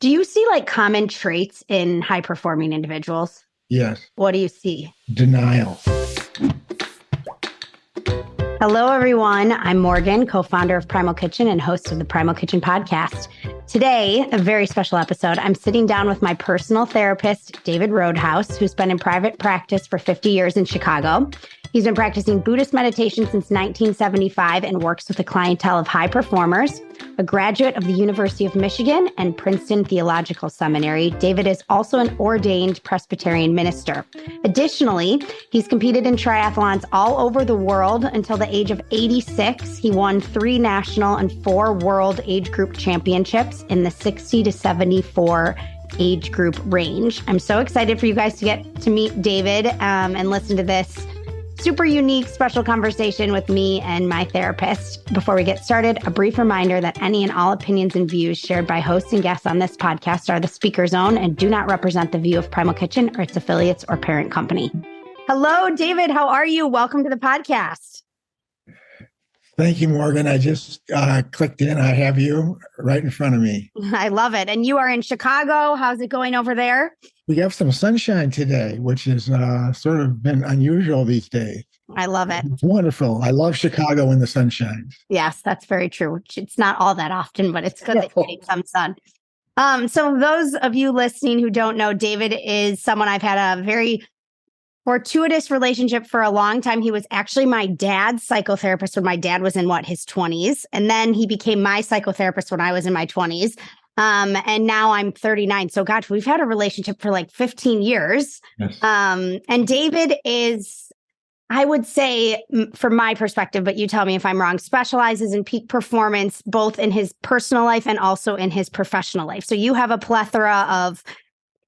Do you see like common traits in high performing individuals? Yes. What do you see? Denial. Hello, everyone. I'm Morgan, co-founder of Primal Kitchen and host of the Primal Kitchen podcast. Today, a very special episode. I'm sitting down with my personal therapist, David Roadhouse, who's been in private practice for 50 years in Chicago. He's been practicing Buddhist meditation since 1975 and works with a clientele of high performers. A graduate of the University of Michigan and Princeton Theological Seminary, David is also an ordained Presbyterian minister. Additionally, he's competed in triathlons all over the world until the age of 86. He won 3 national and 4 world age group championships in the 60 to 74 age group range. I'm so excited for you guys to get to meet David and listen to this super unique, special conversation with me and my therapist. Before we get started, a brief reminder that any and all opinions and views shared by hosts and guests on this podcast are the speaker's own and do not represent the view of Primal Kitchen or its affiliates or parent company. Hello, David. How are you? Welcome to the podcast. Thank you, Morgan. I just clicked in. I have you right in front of me. I love it. And you are in Chicago. How's it going over there? We have some sunshine today, which has sort of been unusual these days. I love it. It's wonderful. I love Chicago when the sun shines. Yes, that's very true. It's not all that often, but it's good that you get some sun. So those of you listening who don't know, David is someone I've had a very fortuitous relationship for a long time. He was actually my dad's psychotherapist when my dad was in his 20s. And then he became my psychotherapist when I was in my 20s. And now I'm 39. So gosh, we've had a relationship for like 15 years. Yes. And David is, I would say, from my perspective, but you tell me if I'm wrong, specializes in peak performance, both in his personal life and also in his professional life. So you have a plethora of,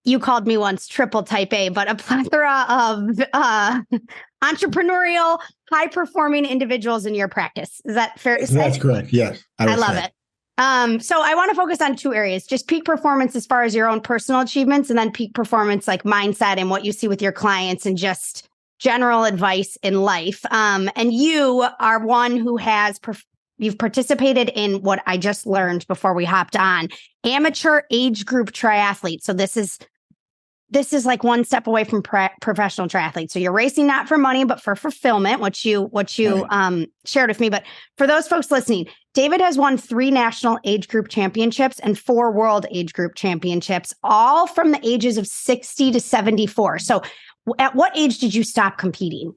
you called me once triple type A, but a plethora of entrepreneurial, high performing individuals in your practice. Is that fair to say? That's correct. Yes. I love it. So I want to focus on 2 areas, just peak performance as far as your own personal achievements, and then peak performance like mindset and what you see with your clients and just general advice in life. And you are one who has, you've participated in what I just learned before we hopped on, amateur age group triathlete. So this is like one step away from professional triathlete. So you're racing not for money, but for fulfillment, what you Right. Shared with me. But for those folks listening, David has won 3 national age group championships and 4 world age group championships, all from the ages of 60 to 74. So at what age did you stop competing?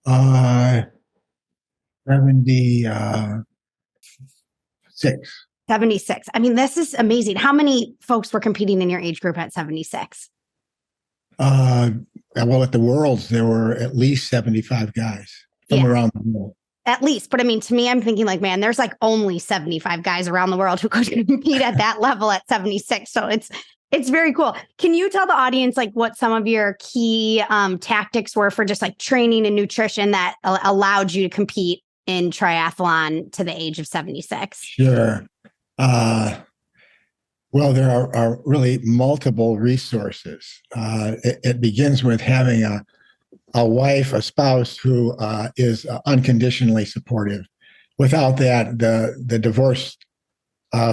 76. 76. I mean, this is amazing. How many folks were competing in your age group at 76? Well, at the Worlds, there were at least 75 guys from around the world. At least. But I mean, to me, I'm thinking like, man, there's like only 75 guys around the world who could compete at that level at 76. So it's very cool. Can you tell the audience like what some of your key tactics were for just like training and nutrition that allowed you to compete in triathlon to the age of 76? Sure. Well, there are really multiple resources. It begins with having a wife, a spouse who is unconditionally supportive. Without that, the divorce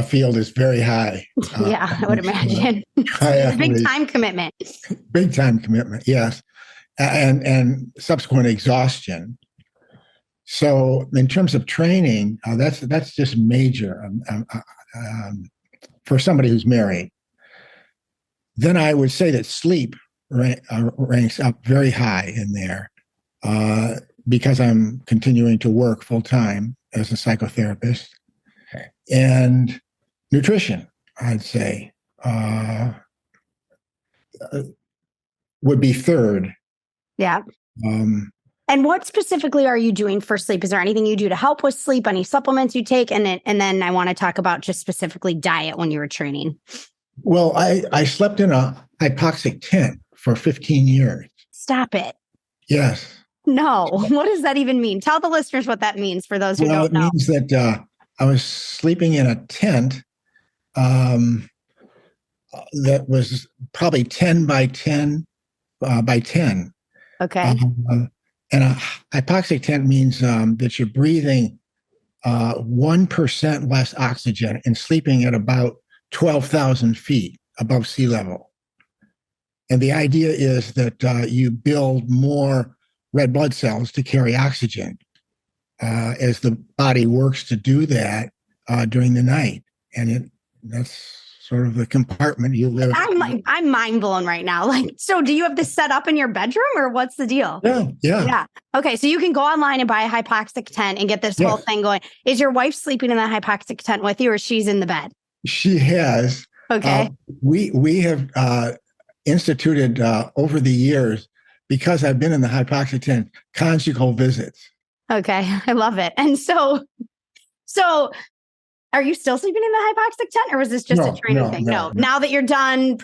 field is very high. Yeah, I would imagine. Big time commitment. Big time commitment, yes. And subsequent exhaustion. So in terms of training, that's just major for somebody who's married. Then I would say that sleep ranks up very high in there because I'm continuing to work full time as a psychotherapist. And nutrition, I'd say, would be third. Yeah. And what specifically are you doing for sleep? Is there anything you do to help with sleep? Any supplements you take? And then I want to talk about just specifically diet when you were training. Well, I slept in a hypoxic tent for 15 years. Stop it. Yes. No. What does that even mean? Tell the listeners what that means for those who don't know. It means that I was sleeping in a tent that was probably 10 by 10 by 10. Okay. And a hypoxic tent means that you're breathing 1% less oxygen and sleeping at about 12,000 feet above sea level. And the idea is that you build more red blood cells to carry oxygen as the body works to do that during the night. And that's sort of the compartment you live in. I'm mind blown right now. Like, so do you have this set up in your bedroom or what's the deal? Yeah. Okay. So you can go online and buy a hypoxic tent and get this whole thing going. Is your wife sleeping in the hypoxic tent with you or she's in the bed? She has. Okay. We have instituted over the years, because I've been in the hypoxic tent, conjugal visits. Okay. I love it. And so are you still sleeping in the hypoxic tent or was this just a training thing? No. Now that you're done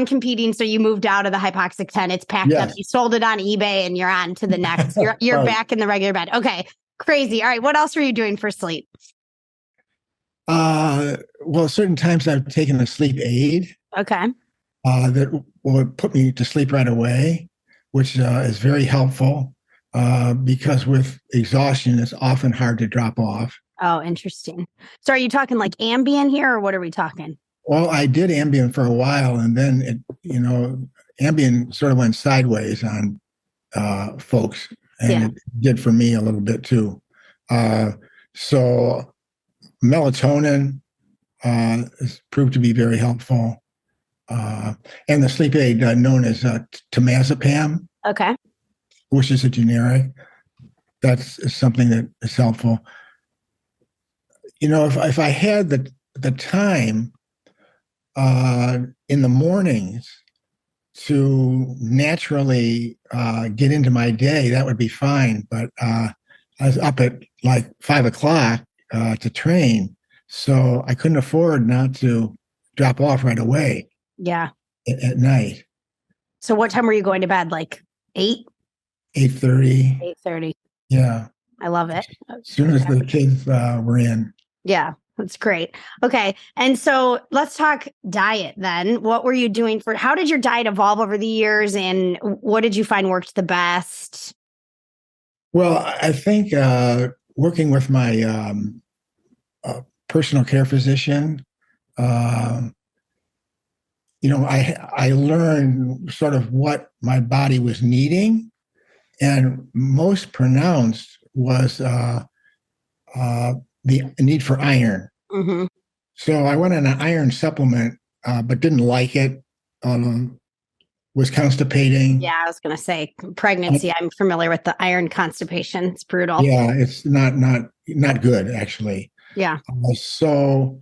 competing, so you moved out of the hypoxic tent, it's packed up, you sold it on eBay and you're on to the next. You're right. Back in the regular bed. Okay. Crazy. All right. What else were you doing for sleep? Well, certain times I've taken a sleep aid. Okay. That would put me to sleep right away, which is very helpful because with exhaustion, it's often hard to drop off. Oh, interesting. So are you talking like Ambien here or what are we talking? Well, I did Ambien for a while and then, Ambien sort of went sideways on folks and it did for me a little bit too. So melatonin has proved to be very helpful. And the sleep aid known as temazepam, which is a generic, that's something that is helpful. If I had the time in the mornings to naturally get into my day, that would be fine. But I was up at like 5 o'clock to train, so I couldn't afford not to drop off right away. Yeah. At night. So what time were you going to bed? Like 8? 8:30. 8:30. Yeah. I love it. As soon as the kids were in. Yeah, that's great. Okay. And so let's talk diet then. What were you doing how did your diet evolve over the years and what did you find worked the best? Well, I think working with my personal care physician, I learned sort of what my body was needing, and most pronounced was the need for iron. Mm-hmm. So I went on an iron supplement, but didn't like it. Was constipating. Yeah, I was going to say pregnancy. I'm familiar with the iron constipation. It's brutal. Yeah, it's not good actually. Yeah. So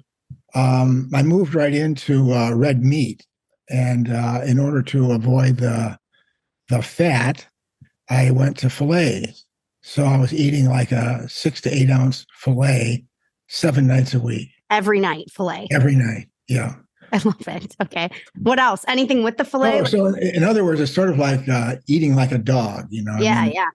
I moved right into red meat. And in order to avoid the fat, I went to fillets. So I was eating like a 6 to 8 ounce fillet 7 nights a week. Every night, fillet. Every night, yeah. I love it. Okay. What else? Anything with the fillet? Oh, so in other words, it's sort of like eating like a dog, Yeah, yeah.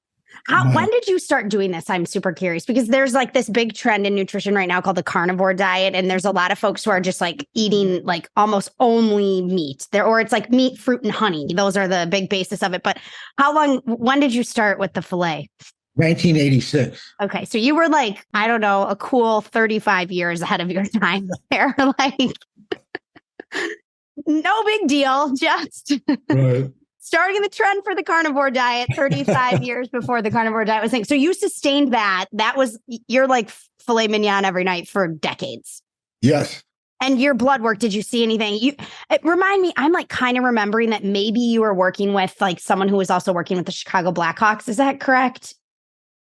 When did you start doing this? I'm super curious because there's like this big trend in nutrition right now called the carnivore diet. And there's a lot of folks who are just like eating like almost only meat there, or it's like meat, fruit, and honey. Those are the big basis of it. But when did you start with the fillet? 1986. Okay. So you were like, I don't know, a cool 35 years ahead of your time there. Like, no big deal. Just Right. Starting the trend for the carnivore diet 35 years before the carnivore diet was saying. So you sustained that. You're like filet mignon every night for decades. Yes. And your blood work, did you see anything? Remind me, I'm like kind of remembering that maybe you were working with like someone who was also working with the Chicago Blackhawks. Is that correct?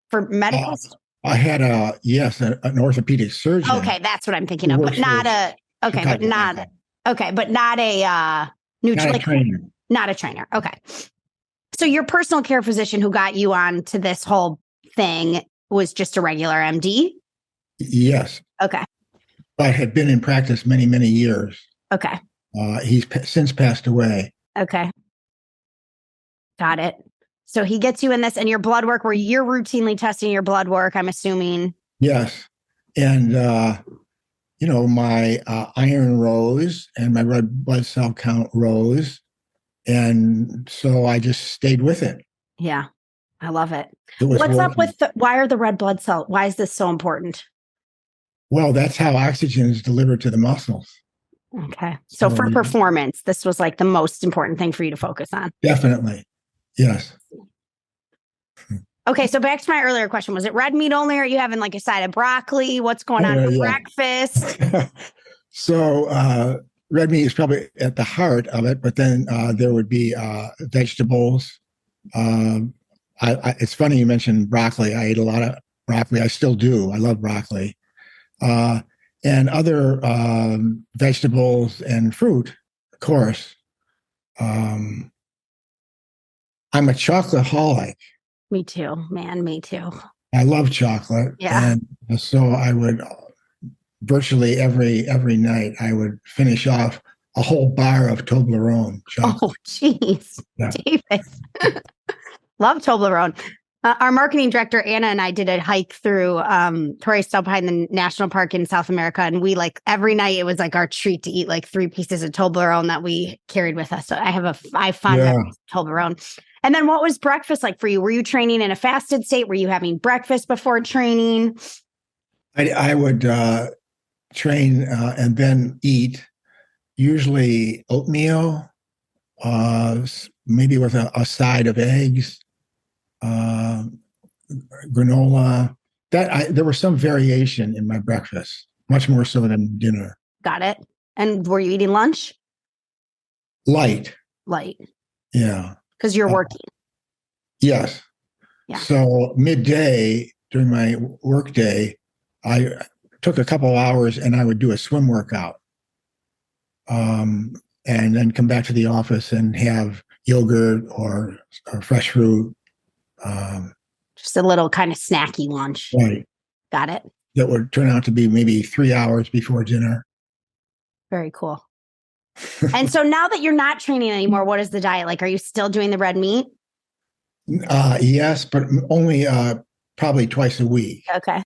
For medical? I had an orthopedic surgeon. Okay, that's what I'm thinking of, but not a trainer. Not a trainer. Okay. So your personal care physician who got you on to this whole thing was just a regular MD? Yes. Okay. But had been in practice many, many years. Okay. He's since passed away. Okay. Got it. So he gets you in this and your blood work where you're routinely testing your blood work, I'm assuming. Yes. And, my iron rose and my red blood cell count rose. And so I just stayed with it. Yeah. I love it. What's up with why are the red blood cells? Why is this so important? Well, that's how oxygen is delivered to the muscles. Okay. So for performance, this was like the most important thing for you to focus on. Definitely. Yes. Okay. So back to my earlier question, was it red meat only? Or are you having like a side of broccoli? What's going on for breakfast? So red meat is probably at the heart of it, but then there would be vegetables. It's funny you mentioned broccoli. I ate a lot of broccoli. I still do. I love broccoli. And other vegetables and fruit, of course. I'm a chocoholic. Me too, man. Me too. I love chocolate. Yeah. And so I would virtually every night, I would finish off a whole bar of Toblerone chocolate. Oh, geez. Yeah. David. Love Toblerone. Our marketing director, Anna, and I did a hike through Torrey Stub behind the national park in South America. And we every night, it was like our treat to eat like 3 pieces of Toblerone that we carried with us. So I have fond memories of Toblerone. And then what was breakfast like for you? Were you training in a fasted state? Were you having breakfast before training? I would train and then eat, usually oatmeal, maybe with a side of eggs. Granola. There was some variation in my breakfast, much more so than dinner. Got it. And were you eating lunch? Light. Yeah. Because you're working. Yes. Yeah. So midday during my work day, I took a couple of hours and I would do a swim workout. And then come back to the office and have yogurt or fresh fruit. Just a little kind of snacky lunch. Right. Got it. That would turn out to be maybe 3 hours before dinner. Very cool. And so now that you're not training anymore, what is the diet like? Are you still doing the red meat? Yes, but only probably twice a week. Okay.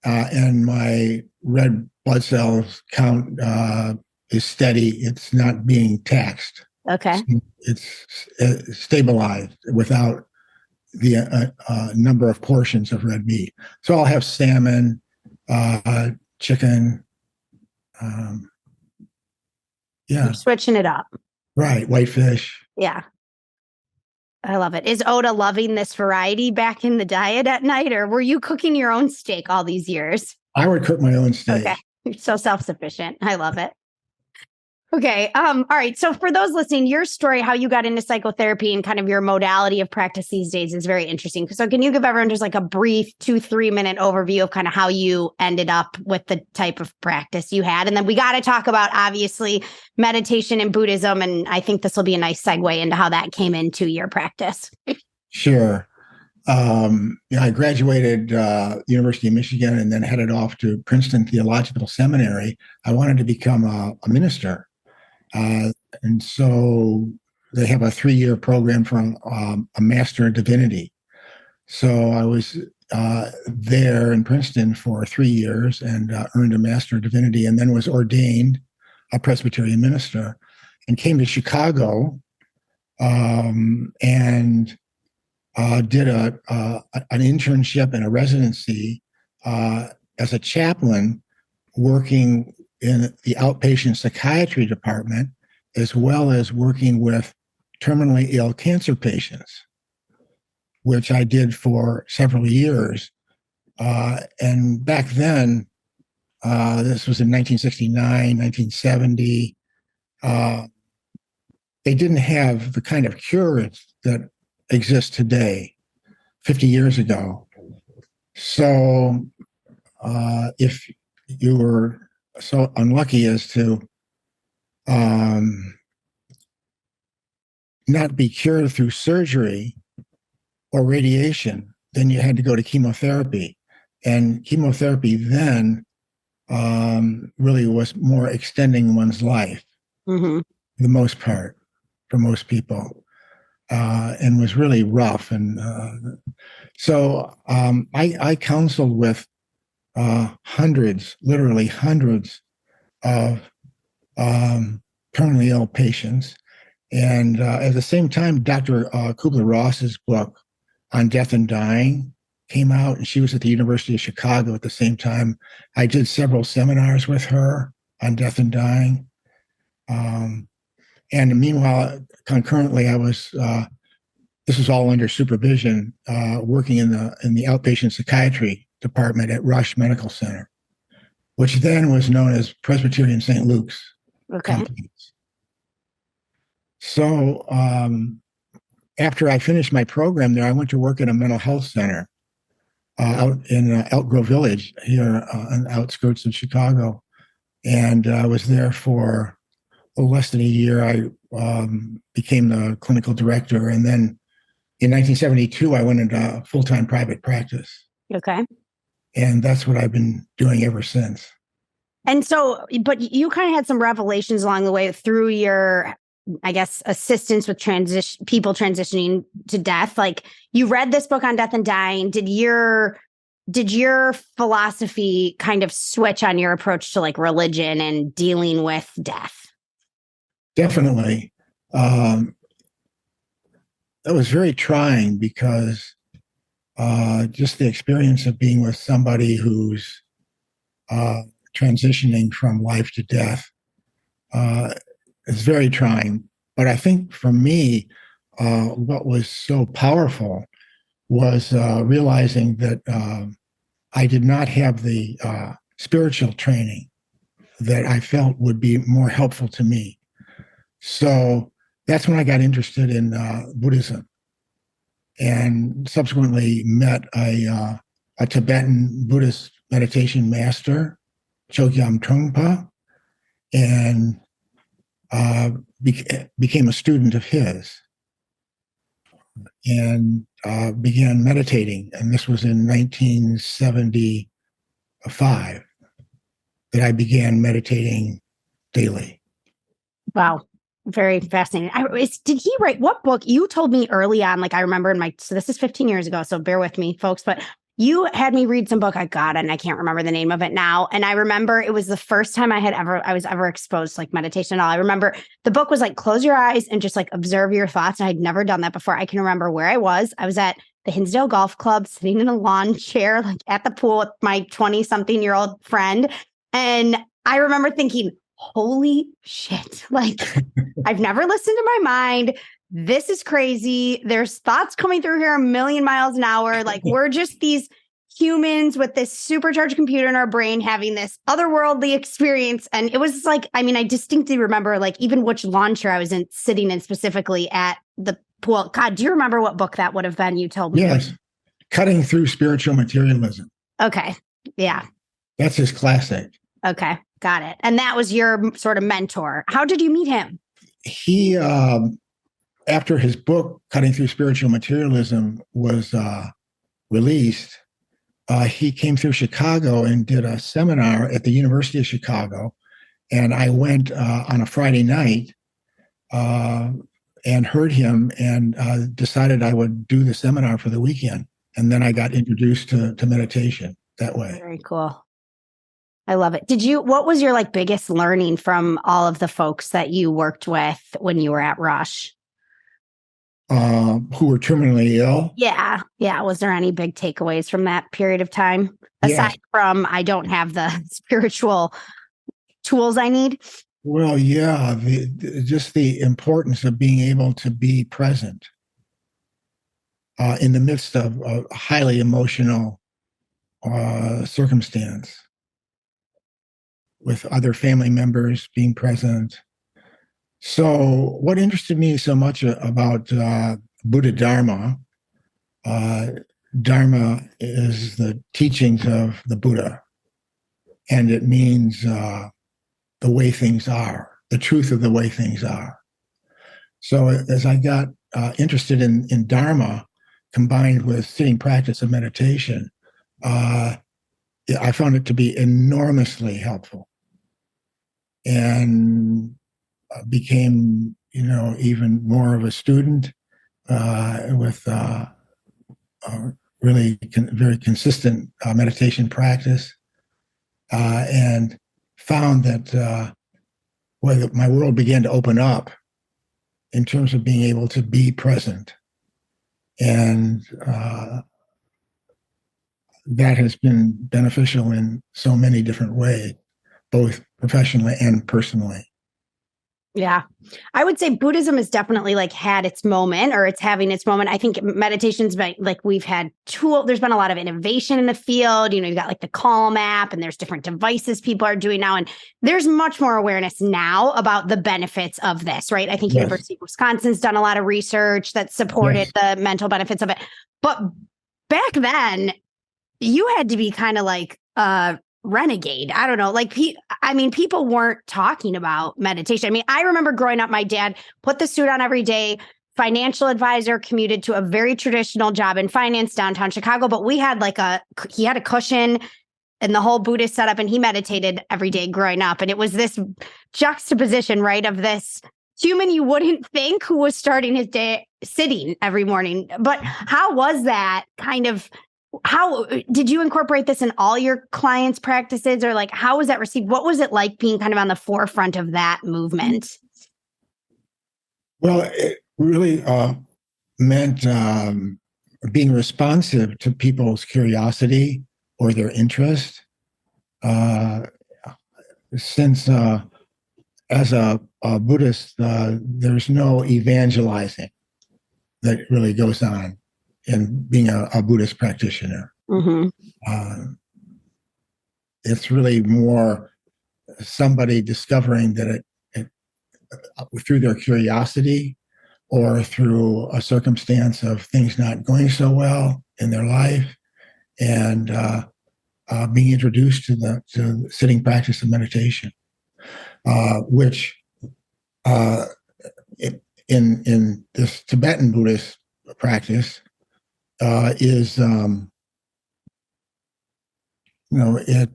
And my red blood cells count is steady. It's not being taxed. Okay. It's stabilized without the number of portions of red meat. So I'll have salmon, chicken. You're switching it up. Right. Whitefish. Yeah. I love it. Is Oda loving this variety back in the diet at night, or were you cooking your own steak all these years? I would cook my own steak. Okay. You're so self-sufficient. I love it. Okay. All right. So for those listening, your story, how you got into psychotherapy and kind of your modality of practice these days is very interesting. So can you give everyone just like a brief 2-3 minute overview of kind of how you ended up with the type of practice you had? And then we got to talk about obviously meditation and Buddhism. And I think this will be a nice segue into how that came into your practice. Sure. I graduated University of Michigan and then headed off to Princeton Theological Seminary. I wanted to become a minister. And so they have a 3-year program for a Master of Divinity. So I was there in Princeton for 3 years and earned a Master of Divinity, and then was ordained a Presbyterian minister and came to Chicago and did an internship and a residency as a chaplain working in the outpatient psychiatry department, as well as working with terminally ill cancer patients, which I did for several years. And back then, this was in 1969, 1970, they didn't have the kind of cures that exist today, 50 years ago. So if you were so unlucky as to not be cured through surgery or radiation, then you had to go to chemotherapy. And chemotherapy then really was more extending one's life, for the most part, for most people, and was really rough. And so I counseled with literally hundreds of terminally ill patients. And at the same time, Dr. Kubler-Ross's book on death and dying came out, and she was at the University of Chicago at the same time. I did several seminars with her on death and dying. And meanwhile, concurrently, I was this was all under supervision, working in the outpatient psychiatry department at Rush Medical Center, which then was known as Presbyterian St. Luke's Complex. So after I finished my program there, I went to work at a mental health center out in Elk Grove Village here on the outskirts of Chicago. And I was there for less than a year. I became the clinical director. And then in 1972, I went into full-time private practice. Okay. And that's what I've been doing ever since. And so, but you kind of had some revelations along the way through your, I guess, assistance with people transitioning to death. Like, you read this book on death and dying. Did your philosophy kind of switch on your approach to like religion and dealing with death? Definitely. That was very trying because just the experience of being with somebody who's transitioning from life to death is very trying. But I think for me, what was so powerful was realizing that I did not have the spiritual training that I felt would be more helpful to me. So that's when I got interested in Buddhism, and subsequently met a Tibetan Buddhist meditation master, Chogyam Trungpa, and became a student of his, and began meditating. And this was in 1975 that I began meditating daily. Wow. Very fascinating. Did he write what book? You told me early on, like I remember so this is 15 years ago, so bear with me, folks, but you had me read some book I got, and I can't remember the name of it now. And I remember it was the first time I was ever exposed to like meditation at all. I remember the book was like, close your eyes and just like observe your thoughts. And I'd never done that before. I can remember where I was. I was at the Hinsdale Golf Club, sitting in a lawn chair, like at the pool with my 20-something-year-old friend. And I remember thinking, holy shit, like I've never listened to my mind. This is crazy. There's thoughts coming through here a million miles an hour. Like, we're just these humans with this supercharged computer in our brain having this otherworldly experience. And it was like, I mean, I distinctly remember like even which lawn chair I was sitting in specifically at the pool. God, do you remember what book that would have been? You told me. Yes. Cutting Through Spiritual Materialism. Okay. Yeah. That's his classic. Okay. Got it. And that was your sort of mentor. How did you meet him? He, after his book, Cutting Through Spiritual Materialism, was released, he came through Chicago and did a seminar at the University of Chicago. And I went on a Friday night and heard him, and decided I would do the seminar for the weekend. And then I got introduced to meditation that way. Very cool. I love it. What was your like biggest learning from all of the folks that you worked with when you were at Rush? Who were terminally ill? Yeah. Yeah. Was there any big takeaways from that period of time? Aside from, I don't have the spiritual tools I need? Well, yeah, just the importance of being able to be present in the midst of a highly emotional circumstance, with other family members being present. So what interested me so much about Buddha Dharma, Dharma is the teachings of the Buddha, and it means the way things are, the truth of the way things are. So as I got interested in Dharma, combined with sitting practice of meditation, I found it to be enormously helpful, and became, even more of a student with really very consistent meditation practice, and found that my world began to open up in terms of being able to be present. And that has been beneficial in so many different ways, both professionally and personally. Yeah. I would say Buddhism has definitely like had its moment, or it's having its moment. I think meditation's been like, we've had there's been a lot of innovation in the field. You've got like the Calm app, and there's different devices people are doing now. And there's much more awareness now about the benefits of this, right? I think Yes. University of Wisconsin's done a lot of research that supported the mental benefits of it. But back then, you had to be kind of like renegade. I don't know. Like, people weren't talking about meditation. I mean, I remember growing up, my dad put the suit on every day, financial advisor, commuted to a very traditional job in finance downtown Chicago. But we had he had a cushion and the whole Buddhist setup, and he meditated every day growing up. And it was this juxtaposition, right, of this human you wouldn't think who was starting his day sitting every morning. But how was that kind of? How did you incorporate this in all your clients' practices, or like how was that received? What was it like being kind of on the forefront of that movement? Well, it really meant being responsive to people's curiosity or their interest. Since as a Buddhist, there's no evangelizing that really goes on in being a Buddhist practitioner. Mm-hmm. It's really more somebody discovering that it through their curiosity or through a circumstance of things not going so well in their life, and being introduced to the sitting practice of meditation, which in this Tibetan Buddhist practice is it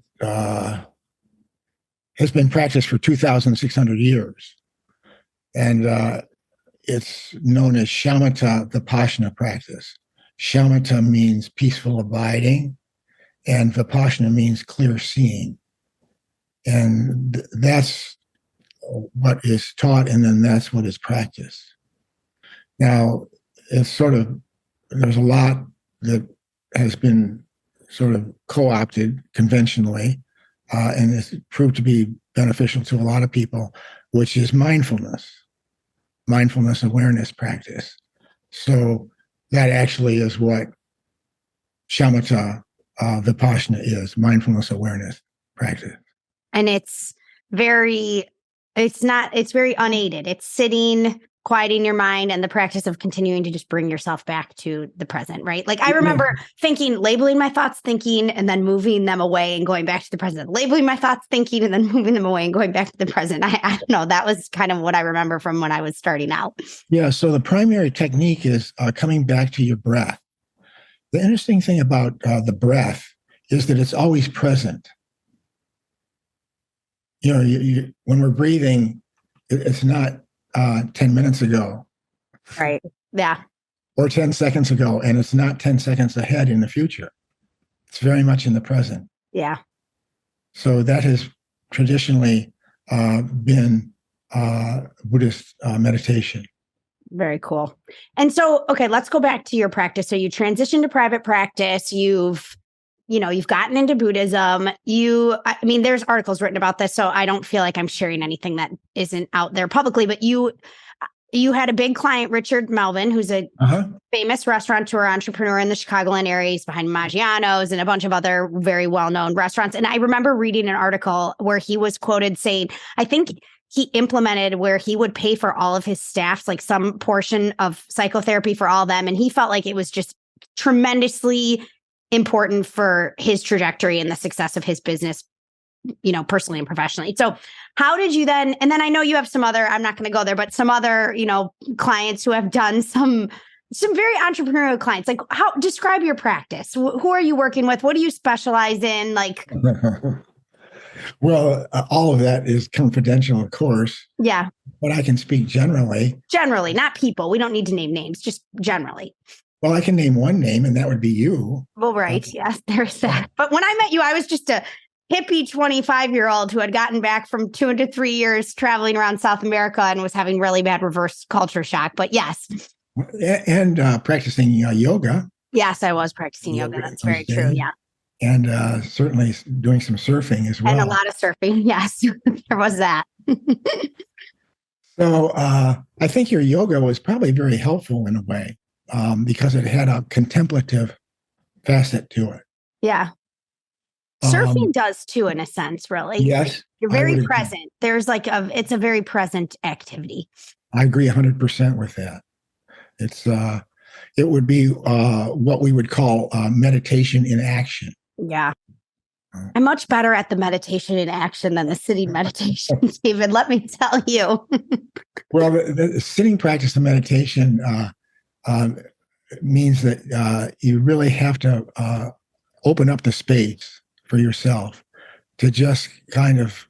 has been practiced for 2,600 years, and it's known as shamatha vipassana practice. Shamatha means peaceful abiding, and vipassana means clear seeing, and that's what is taught, and then that's what is practiced. Now, it's there's a lot that has been sort of co-opted conventionally, and it's proved to be beneficial to a lot of people, which is mindfulness awareness practice. So that actually is what shamatha vipassana is, mindfulness awareness practice. And it's very unaided. It's sitting, quieting your mind, and the practice of continuing to just bring yourself back to the present, right? Like I remember labeling my thoughts, thinking, and then moving them away and going back to the present, labeling my thoughts, thinking, and then moving them away and going back to the present. I don't know. That was kind of what I remember from when I was starting out. Yeah. So the primary technique is coming back to your breath. The interesting thing about the breath is that it's always present. When we're breathing, it's not 10 minutes ago. Right. Yeah. Or 10 seconds ago, and it's not 10 seconds ahead in the future. It's very much in the present. Yeah. So that has traditionally been Buddhist meditation. Very cool. And so, okay, let's go back to your practice. So you transitioned to private practice. You've gotten into Buddhism. There's articles written about this, so I don't feel like I'm sharing anything that isn't out there publicly, but you had a big client, Richard Melvin, who's a famous restaurateur entrepreneur in the Chicagoland area. He's behind Maggiano's and a bunch of other very well-known restaurants. And I remember reading an article where he was quoted saying, I think he implemented where he would pay for all of his staffs, like some portion of psychotherapy for all of them. And he felt like it was just tremendously important for his trajectory and the success of his business, personally and professionally. So how did you then, and then I know you have some other, I'm not going to go there, but some other, clients who have done some very entrepreneurial clients. Like, how describe your practice? Who are you working with? What do you specialize in? Like, well, all of that is confidential, of course. Yeah. But I can speak generally. Generally, not people. We don't need to name names, just generally. Well, I can name one name, and that would be you. Well, right. Yes, there's that. But when I met you, I was just a hippie 25-year-old who had gotten back from 2 to 3 years traveling around South America and was having really bad reverse culture shock. But yes. And practicing yoga. Yes, I was practicing yoga. That's very true. Yeah. And certainly doing some surfing as well. And a lot of surfing. Yes, there was that. So I think your yoga was probably very helpful in a way because it had a contemplative facet to it. Yeah. Surfing does too, in a sense, really. Yes, You're I very would agree. present. It's a very present activity. I agree 100% with that. It would be what we would call meditation in action. Yeah. I'm much better at the meditation in action than the sitting meditation, David. Let me tell you. Well, the sitting practice of meditation uh, means that you really have to open up the space for yourself to just kind of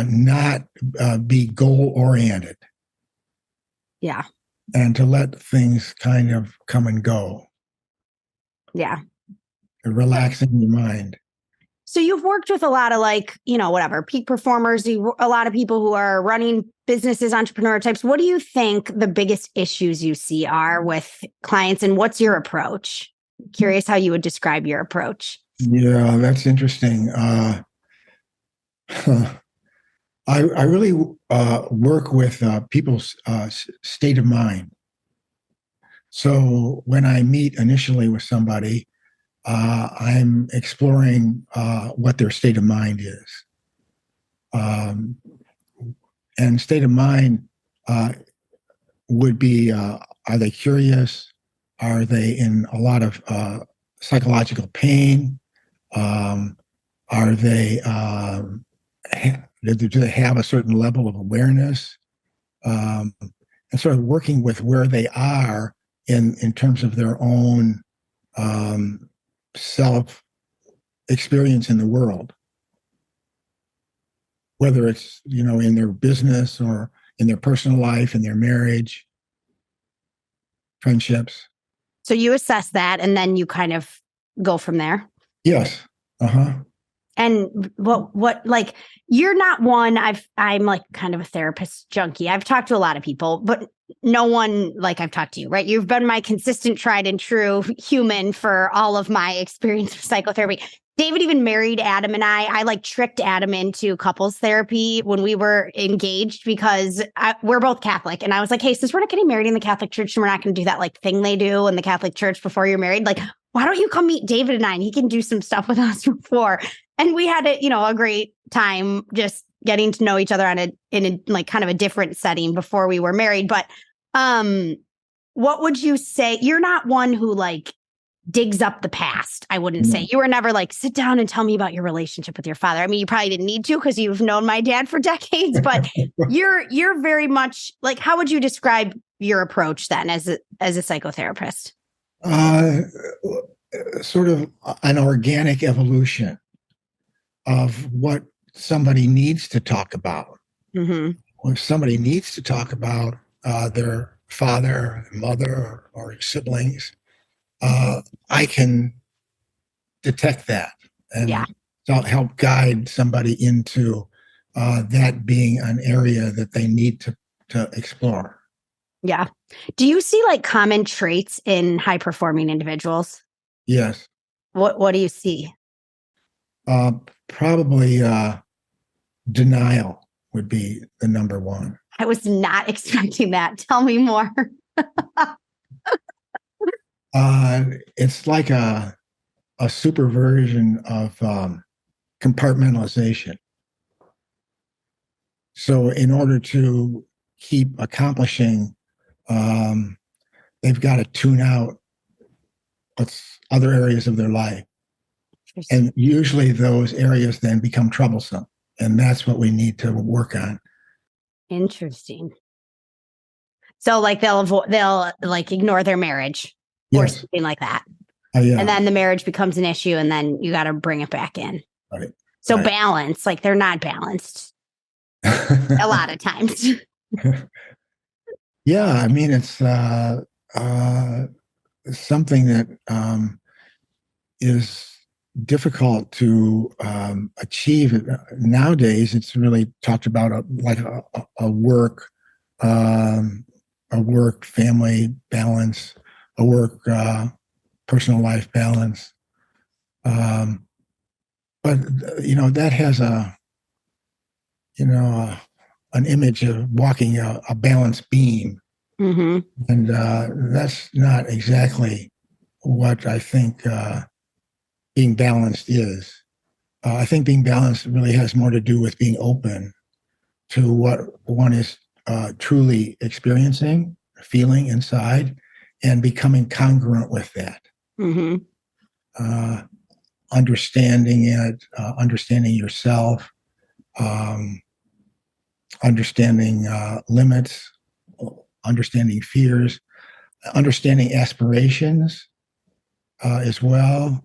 not be goal oriented Yeah. and to let things kind of come and go, Yeah. relaxing your mind. So you've worked with a lot of whatever, peak performers, a lot of people who are running businesses, entrepreneur types. What do you think the biggest issues you see are with clients, and what's your approach? Curious how you would describe your approach. Yeah, that's interesting. I really work with people's state of mind. So when I meet initially with somebody, I'm exploring what their state of mind is. And state of mind would be are they curious? Are they in a lot of psychological pain? Are they do they have a certain level of awareness? And sort of working with where they are in terms of their own self experience in the world, whether it's in their business or in their personal life, in their marriage, friendships. So you assess that, and then you kind of go from there. Yes. Uh-huh. And what like you're not one. I'm like kind of a therapist junkie. I've talked to a lot of people, but no one like I've talked to you, right? You've been my consistent, tried and true human for all of my experience with psychotherapy. David even married Adam and I like tricked Adam into couples therapy when we were engaged because we're both Catholic. And I was like, hey, since we're not getting married in the Catholic Church and we're not going to do that like thing they do in the Catholic Church before you're married, like, why don't you come meet David and I and he can do some stuff with us before? And we had a great time just getting to know each other in a like kind of a different setting before we were married. But what would you say? You're not one who like digs up the past. I wouldn't say you were never like, sit down and tell me about your relationship with your father. I mean, you probably didn't need to because you've known my dad for decades, but you're very much like, how would you describe your approach then as a psychotherapist? Sort of an organic evolution of what somebody needs to talk about. Mm-hmm. If somebody needs to talk about their father, mother, or siblings, I can detect that and help guide somebody into that being an area that they need to explore. Yeah. Do you see like common traits in high performing individuals? Yes. What do you see? Probably denial would be the number one. I was not expecting that. Tell me more. It's like a super version of compartmentalization. So in order to keep accomplishing, they've got to tune out what's other areas of their life. And usually those areas then become troublesome. And that's what we need to work on. Interesting. So like they'll like ignore their marriage or something like that. Yeah. And then the marriage becomes an issue and then you got to bring it back in. Right. So balance, like they're not balanced a lot of times. Yeah. I mean, it's something that is difficult to achieve. Nowadays, it's really talked about a work family balance, a work personal life balance. But that has a an image of walking a balanced beam. Mm-hmm. And that's not exactly what I think being balanced is. I think being balanced really has more to do with being open to what one is truly experiencing, feeling inside, and becoming congruent with that. Mm-hmm. Understanding it, understanding yourself, understanding limits, understanding fears, understanding aspirations as well,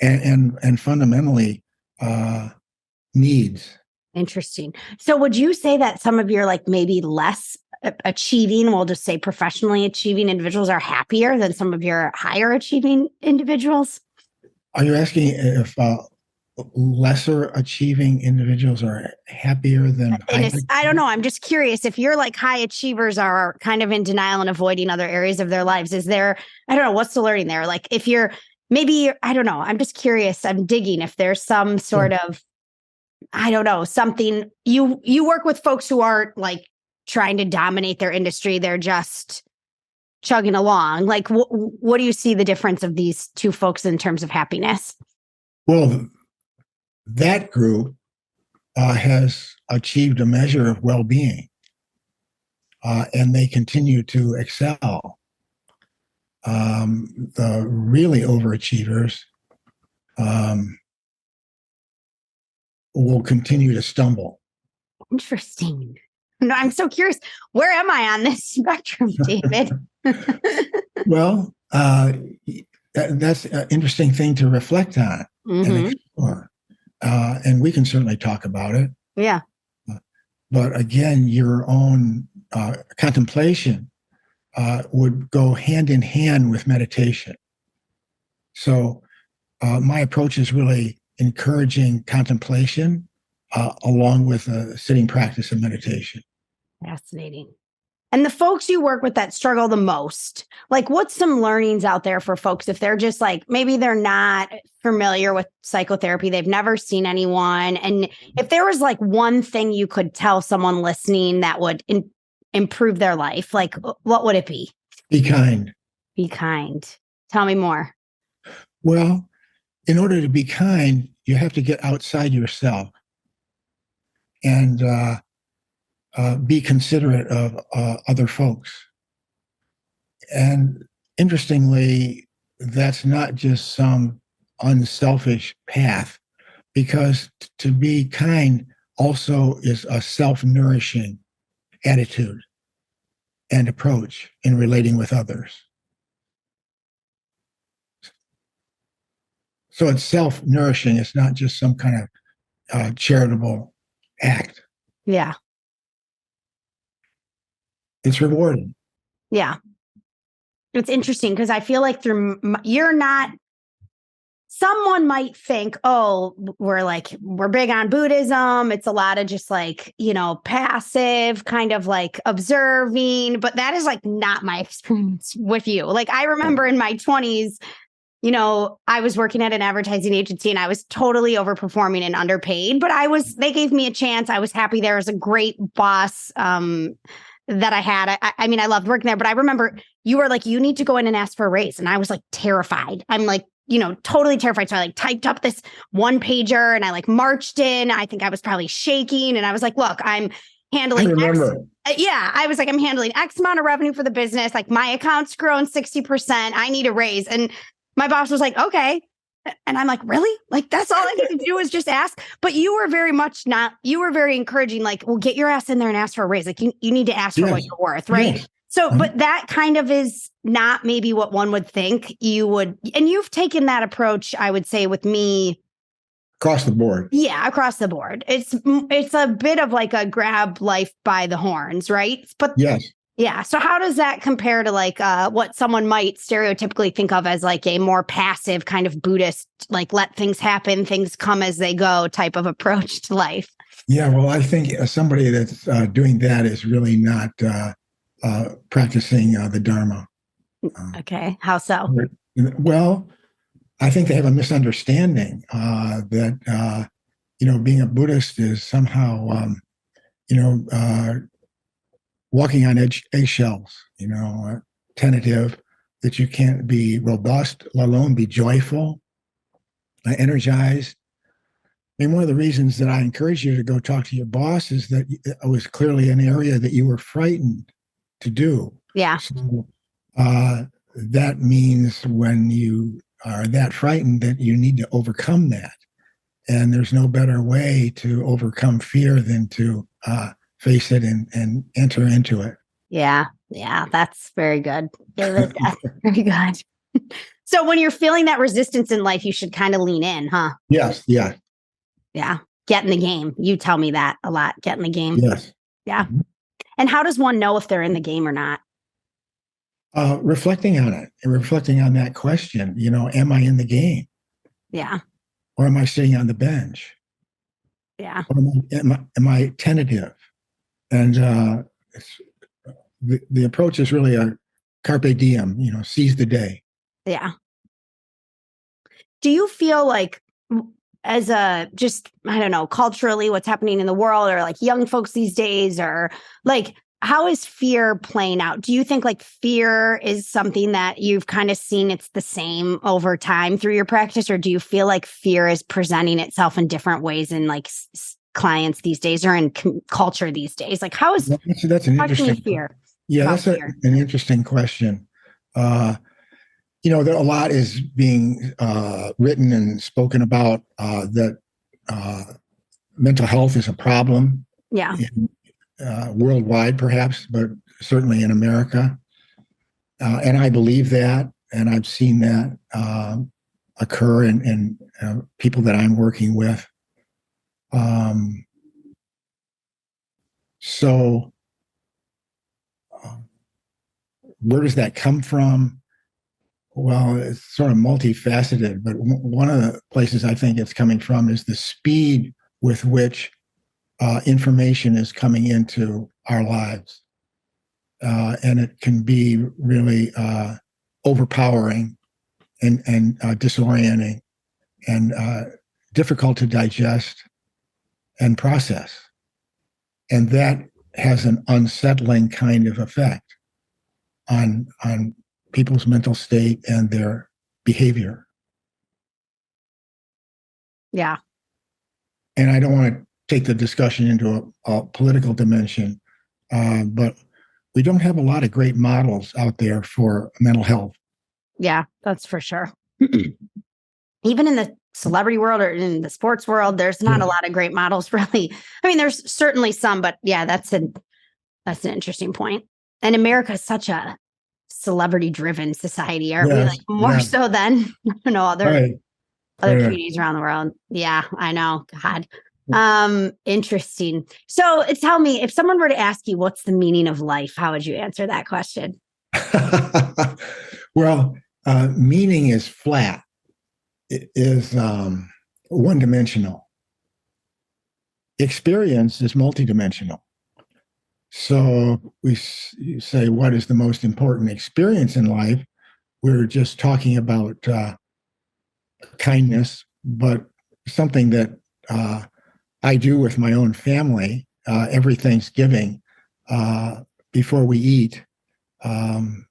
and fundamentally needs. Interesting. So would you say that some of your like maybe less achieving, we'll just say professionally achieving individuals are happier than some of your higher achieving individuals? Are you asking if lesser achieving individuals are happier than I don't know. I'm just curious if you're like high achievers are kind of in denial and avoiding other areas of their lives. Is there, I don't know, what's the learning there? Like if you're maybe, I don't know. I'm just curious. I'm digging if there's some sort of, I don't know, something you work with folks who aren't like trying to dominate their industry. They're just chugging along. Like what do you see the difference of these two folks in terms of happiness? Well, that group has achieved a measure of well-being, and they continue to excel. The really overachievers will continue to stumble. Interesting. No, I'm so curious. Where am I on this spectrum, David? Well, that's an interesting thing to reflect on and explore. And we can certainly talk about it. Yeah. But again, your own contemplation would go hand in hand with meditation. So my approach is really encouraging contemplation along with a sitting practice of meditation. Fascinating. And the folks you work with that struggle the most, like what's some learnings out there for folks if they're just like, maybe they're not familiar with psychotherapy, they've never seen anyone. And if there was like one thing you could tell someone listening that would improve their life, like what would it be? Be kind. Be kind. Tell me more. Well, in order to be kind, you have to get outside yourself and be considerate of other folks. And interestingly, that's not just some unselfish path, because to be kind also is a self-nourishing attitude and approach in relating with others. So it's self-nourishing. It's not just some kind of charitable act. Yeah. It's rewarding. Yeah. It's interesting because I feel like you're not, someone might think, oh, we're big on Buddhism. It's a lot of just like, passive kind of like observing, but that is like not my experience with you. Like I remember in my 20s, I was working at an advertising agency and I was totally overperforming and underpaid, but they gave me a chance. I was happy. There was a great boss, that I had. I mean, I loved working there, but I remember you were like, you need to go in and ask for a raise. And I was like terrified. I'm like, totally terrified. So I like typed up this one pager and I like marched in. I think I was probably shaking. And I was like, look, I'm handling. I remember. I was like, I'm handling X amount of revenue for the business. Like my account's grown 60%. I need a raise. And my boss was like, okay. And I'm like, really? Like, that's all I need to do is just ask. But you were very encouraging, like, well, get your ass in there and ask for a raise. Like, you need to ask for what you're worth, right? Yes. So, but that kind of is not maybe what one would think you would. And you've taken that approach, I would say, with me. Across the board. Yeah, across the board. It's a bit of like a grab life by the horns, right? But yes. Yeah. So how does that compare to like what someone might stereotypically think of as like a more passive kind of Buddhist, like let things happen, things come as they go type of approach to life? Yeah. Well, I think somebody that's doing that is really not practicing the Dharma. Okay. How so? Well, I think they have a misunderstanding that being a Buddhist is somehow, walking on eggshells, tentative, that you can't be robust, let alone be joyful, energized. I mean, one of the reasons that I encourage you to go talk to your boss is that it was clearly an area that you were frightened to do. Yeah. So, that means when you are that frightened that you need to overcome that. And there's no better way to overcome fear than to face it and enter into it. Yeah. Yeah. That's very good, David. That's very good. So when you're feeling that resistance in life, you should kind of lean in, huh? Yes. Yeah. Yeah. Get in the game. You tell me that a lot. Get in the game. Yes. Yeah. And how does one know if they're in the game or not? Reflecting on it and reflecting on that question, am I in the game? Yeah. Or am I sitting on the bench? Yeah. Or am I tentative? And the approach is really a carpe diem, seize the day. Yeah. Do you feel like as I don't know, culturally, what's happening in the world, or like young folks these days, or like, how is fear playing out? Do you think like fear is something that you've kind of seen it's the same over time through your practice? Or do you feel like fear is presenting itself in different ways in like clients these days or in culture these days? Like how is that's an interesting fear? Yeah, that's an interesting question. A lot is being written and spoken about that mental health is a problem. Yeah. Worldwide, perhaps, but certainly in America. And I believe that, and I've seen that occur in people that I'm working with. So where does that come from? Well, it's sort of multifaceted, but one of the places I think it's coming from is the speed with which information is coming into our lives. And it can be really overpowering and disorienting and difficult to digest and process. And that has an unsettling kind of effect on people's mental state and their behavior. Yeah. And I don't want to take the discussion into a political dimension, but we don't have a lot of great models out there for mental health. Yeah, that's for sure. Even in the celebrity world or in the sports world, there's not a lot of great models, really. I mean, there's certainly some, but yeah, that's an interesting point. And America is such a celebrity-driven society, aren't we? Like more so than other communities around the world. Yeah, I know. God. Interesting. So tell me, if someone were to ask you what's the meaning of life, how would you answer that question? Well, meaning is flat. It is one-dimensional. Experience is multidimensional. So we say, what is the most important experience in life? We're just talking about kindness, but something that I do with my own family every Thanksgiving before we eat in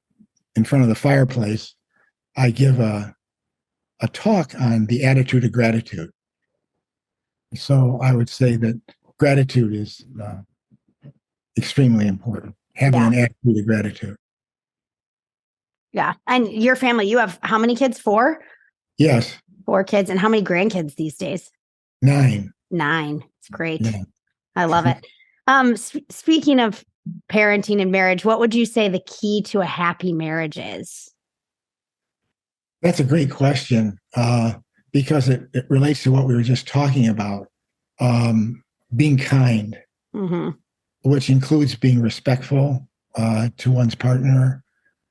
front of the fireplace. I give a talk on the attitude of gratitude. So I would say that gratitude is extremely important. Having an attitude of gratitude. Yeah. And your family, you have how many kids? 4? Yes. 4 kids. And how many grandkids these days? 9. 9. It's great. Yeah. I love it. Speaking of parenting and marriage, what would you say the key to a happy marriage is? That's a great question because it relates to what we were just talking about. Being kind, which includes being respectful to one's partner,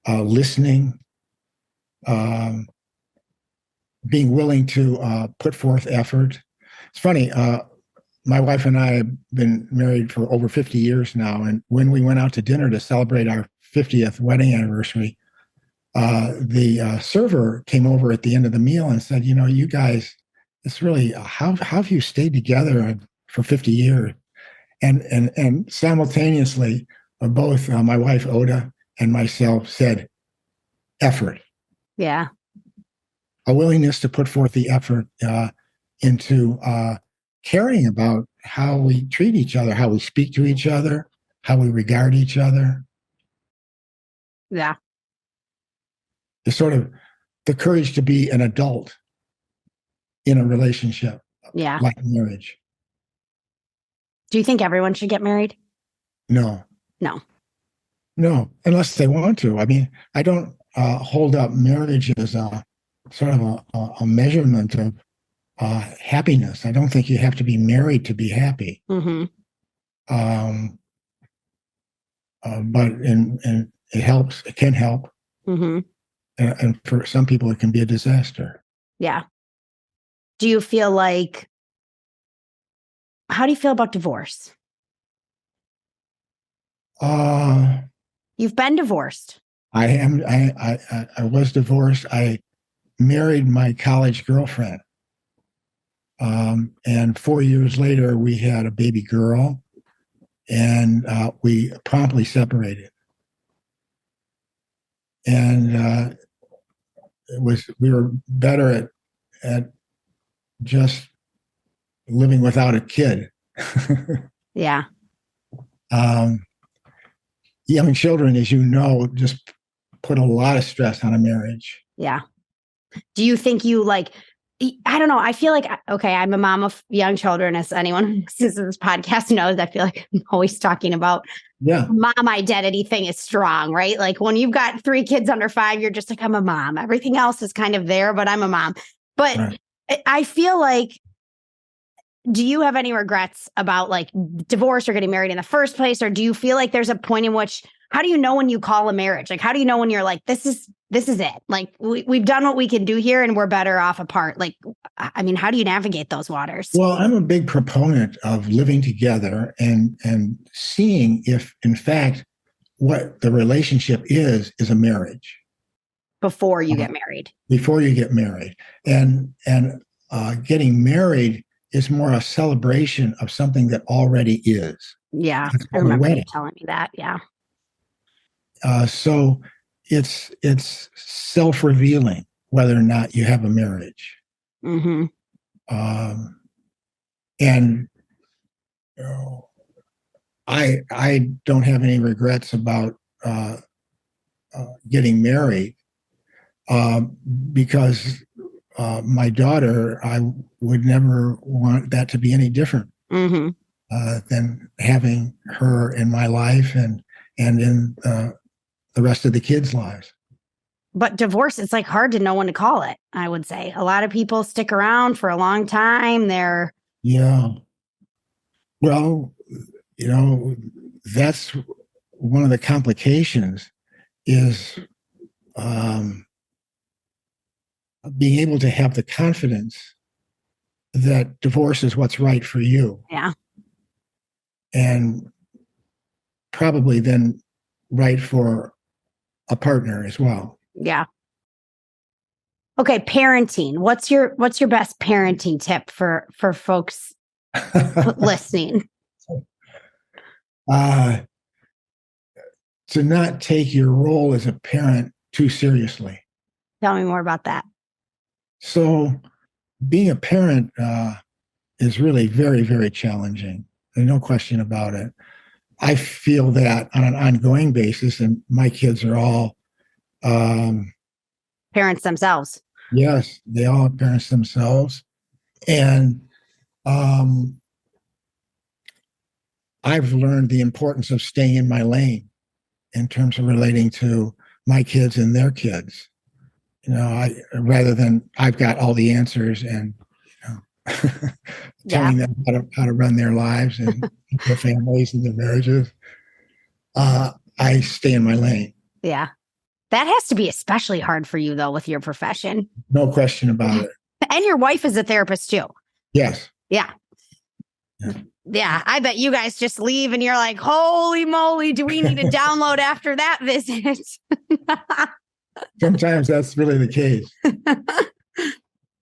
listening, being willing to put forth effort. It's funny, my wife and I have been married for over 50 years now. And when we went out to dinner to celebrate our 50th wedding anniversary, the server came over at the end of the meal and said, you guys it's really how have you stayed together for 50 years? And simultaneously, both my wife Oda and myself said effort, Yeah. a willingness to put forth the effort into caring about how we treat each other, how we speak to each other, how we regard each other. Yeah. The sort of the courage to be an adult in a relationship Yeah. like marriage. Do you think everyone should get married? No, No. no, unless they want to. I mean, I don't hold up marriage as a sort of a measurement of happiness. I don't think you have to be married to be happy. Mm-hmm. But and it helps. It can help. Mm-hmm. And for some people, it can be a disaster. Yeah. Do you feel like, how do you feel about divorce? You've been divorced. I am. I was divorced. I married my college girlfriend, and 4 years later, we had a baby girl, and we promptly separated. And we were better at just living without a kid. Yeah. Young children, as you know, just put a lot of stress on a marriage. Yeah. Do you think you like, I don't know. I feel like, okay, I'm a mom of young children, as anyone who listens to this podcast knows. I feel like I'm always talking about mom identity thing is strong, right? Like when you've got 3 kids under 5, you're just like, I'm a mom. Everything else is kind of there, but I'm a mom. But right. I feel like, do you have any regrets about like divorce or getting married in the first place? Or do you feel like there's a point in which, how do you know when you call a marriage? Like, how do you know when you're like, this is it? Like we've done what we can do here and we're better off apart. Like, I mean, how do you navigate those waters? Well, I'm a big proponent of living together and seeing if, in fact, what the relationship is a marriage. Before you get married. Before you get married. And getting married is more a celebration of something that already is. Yeah, I remember you telling me that. Yeah. So it's self-revealing whether or not you have a marriage. Mm-hmm. And you know, I don't have any regrets about getting married because my daughter, I would never want that to be any different than having her in my life and in the rest of the kids' lives. But divorce, it's like hard to know when to call it, I would say. A lot of people stick around for a long time. Yeah. Well, you know, that's one of the complications is being able to have the confidence that divorce is what's right for you. Yeah. And probably then right for a partner as well. Yeah. Okay, parenting. What's your best parenting tip for folks listening? To not take your role as a parent too seriously. Tell me more about that. So being a parent is really very, very challenging. There's no question about it. I feel that on an ongoing basis, and my kids are all parents themselves. Yes, they all are parents themselves. And I've learned the importance of staying in my lane in terms of relating to my kids and their kids. You know, rather than I've got all the answers and telling them how to run their lives and their families and their marriages. I stay in my lane. Yeah. That has to be especially hard for you, though, with your profession. No question about it. And your wife is a therapist, too. Yes. Yeah. Yeah. I bet you guys just leave and you're like, holy moly, do we need to download after that visit? Sometimes that's really the case.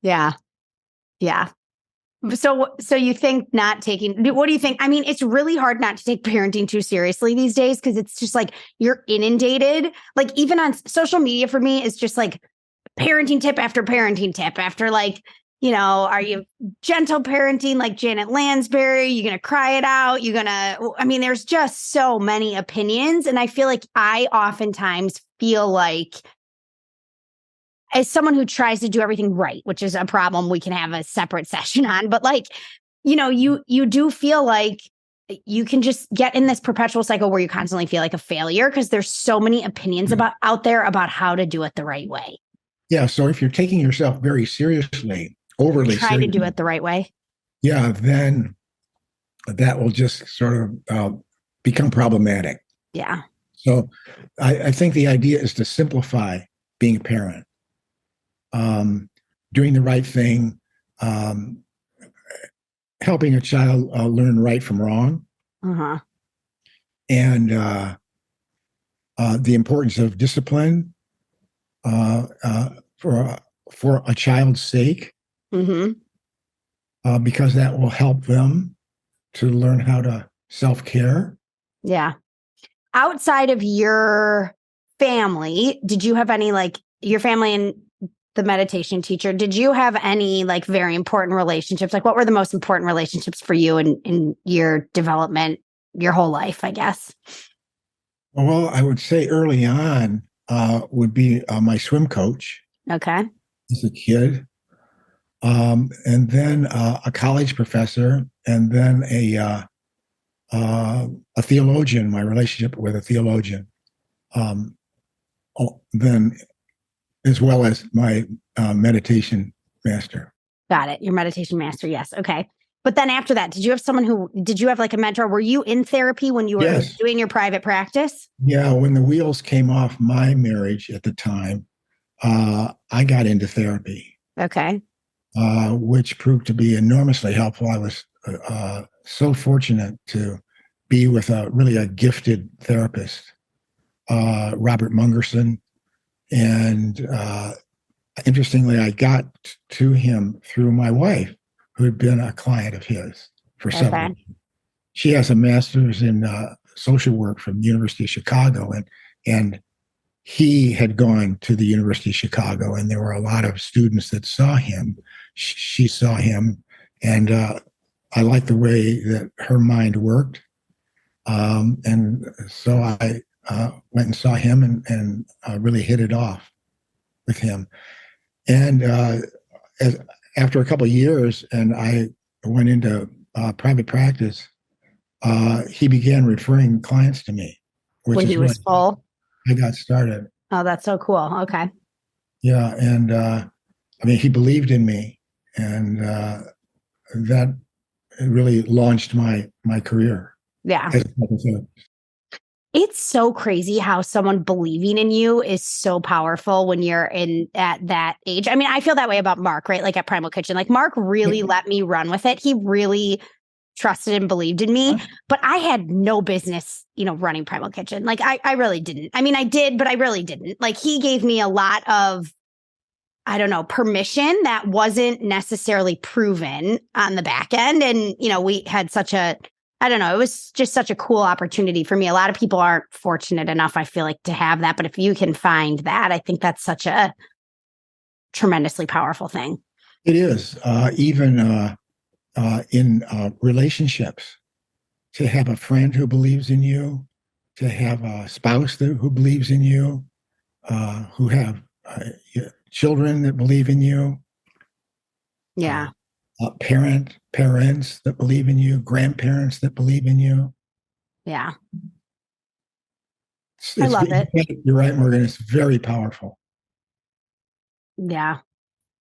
Yeah. Yeah. So you think not taking, what do you think? I mean, it's really hard not to take parenting too seriously these days because it's just like you're inundated. Like even on social media for me, it's just like parenting tip after like, are you gentle parenting like Janet Lansbury? You going to cry it out? I mean, there's just so many opinions. And I feel like I oftentimes feel like as someone who tries to do everything right, which is a problem we can have a separate session on, but like, you do feel like you can just get in this perpetual cycle where you constantly feel like a failure because there's so many opinions out there about how to do it the right way. Yeah. So if you're taking yourself very seriously, overly try to do it the right way. Yeah, then that will just sort of become problematic. Yeah. So I think the idea is to simplify being a parent, doing the right thing, helping a child learn right from wrong, and the importance of discipline for a child's sake, because that will help them to learn how to self-care. Yeah. Outside of your family, did you have any, like your family and the meditation teacher, did you have any like very important relationships? Like what were the most important relationships for you in your development, your whole life, I guess? Well, I would say early on would be my swim coach. Okay. As a kid. And then a college professor, and then a theologian, my relationship with a theologian. Then as well as my meditation master. Got it. Your meditation master. Yes. Okay. But then after that, did you have like a mentor? Were you in therapy when you were doing your private practice? Yeah. When the wheels came off my marriage at the time, I got into therapy. Okay. Which proved to be enormously helpful. I was so fortunate to be with a gifted therapist, Robert Mungerson. And interestingly, I got to him through my wife, who had been a client of his for several years. She has a master's in social work from the University of Chicago, and he had gone to the University of Chicago, and there were a lot of students that saw him. She saw him, and I liked the way that her mind worked. And so I went and saw him and really hit it off with him. And after a couple of years, and I went into private practice, he began referring clients to me. When he was full? I got started. Oh, that's so cool. Okay. Yeah. And I mean, he believed in me, and that really launched my career. Yeah. It's so crazy how someone believing in you is so powerful when you're at that age. I mean, I feel that way about Mark, right? Like at Primal Kitchen, like Mark really let me run with it. He really trusted and believed in me, but I had no business, running Primal Kitchen. Like I really didn't. I mean, I did, but I really didn't. Like he gave me a lot of, I don't know, permission that wasn't necessarily proven on the back end. And, we had it was just such a cool opportunity for me. A lot of people aren't fortunate enough, I feel like, to have that. But if you can find that, I think that's such a tremendously powerful thing. It is. Even in relationships, to have a friend who believes in you, to have a spouse who believes in you, who have children that believe in you. Yeah. Parents that believe in you, grandparents that believe in you. Yeah. I love it. You're right, Morgan. It's very powerful. Yeah.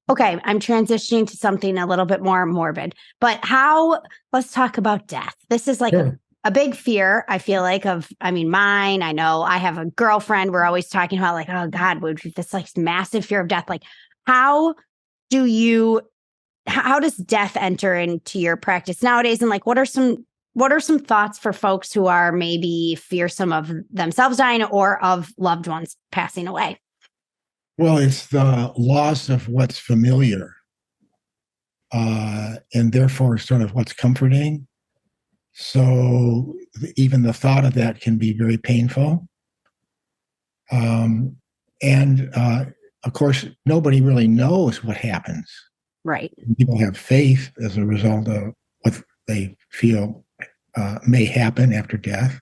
Okay. I'm transitioning to something a little bit more morbid, but let's talk about death. This is like a big fear, I feel like, mine. I know I have a girlfriend. We're always talking about like, oh God, this like massive fear of death. Like, how does death enter into your practice nowadays? And like, what are some thoughts for folks who are maybe fearsome of themselves dying or of loved ones passing away? Well, it's the loss of what's familiar. and therefore sort of what's comforting. So even the thought of that can be very painful. And of course, nobody really knows what happens. Right. People have faith as a result of what they feel may happen after death.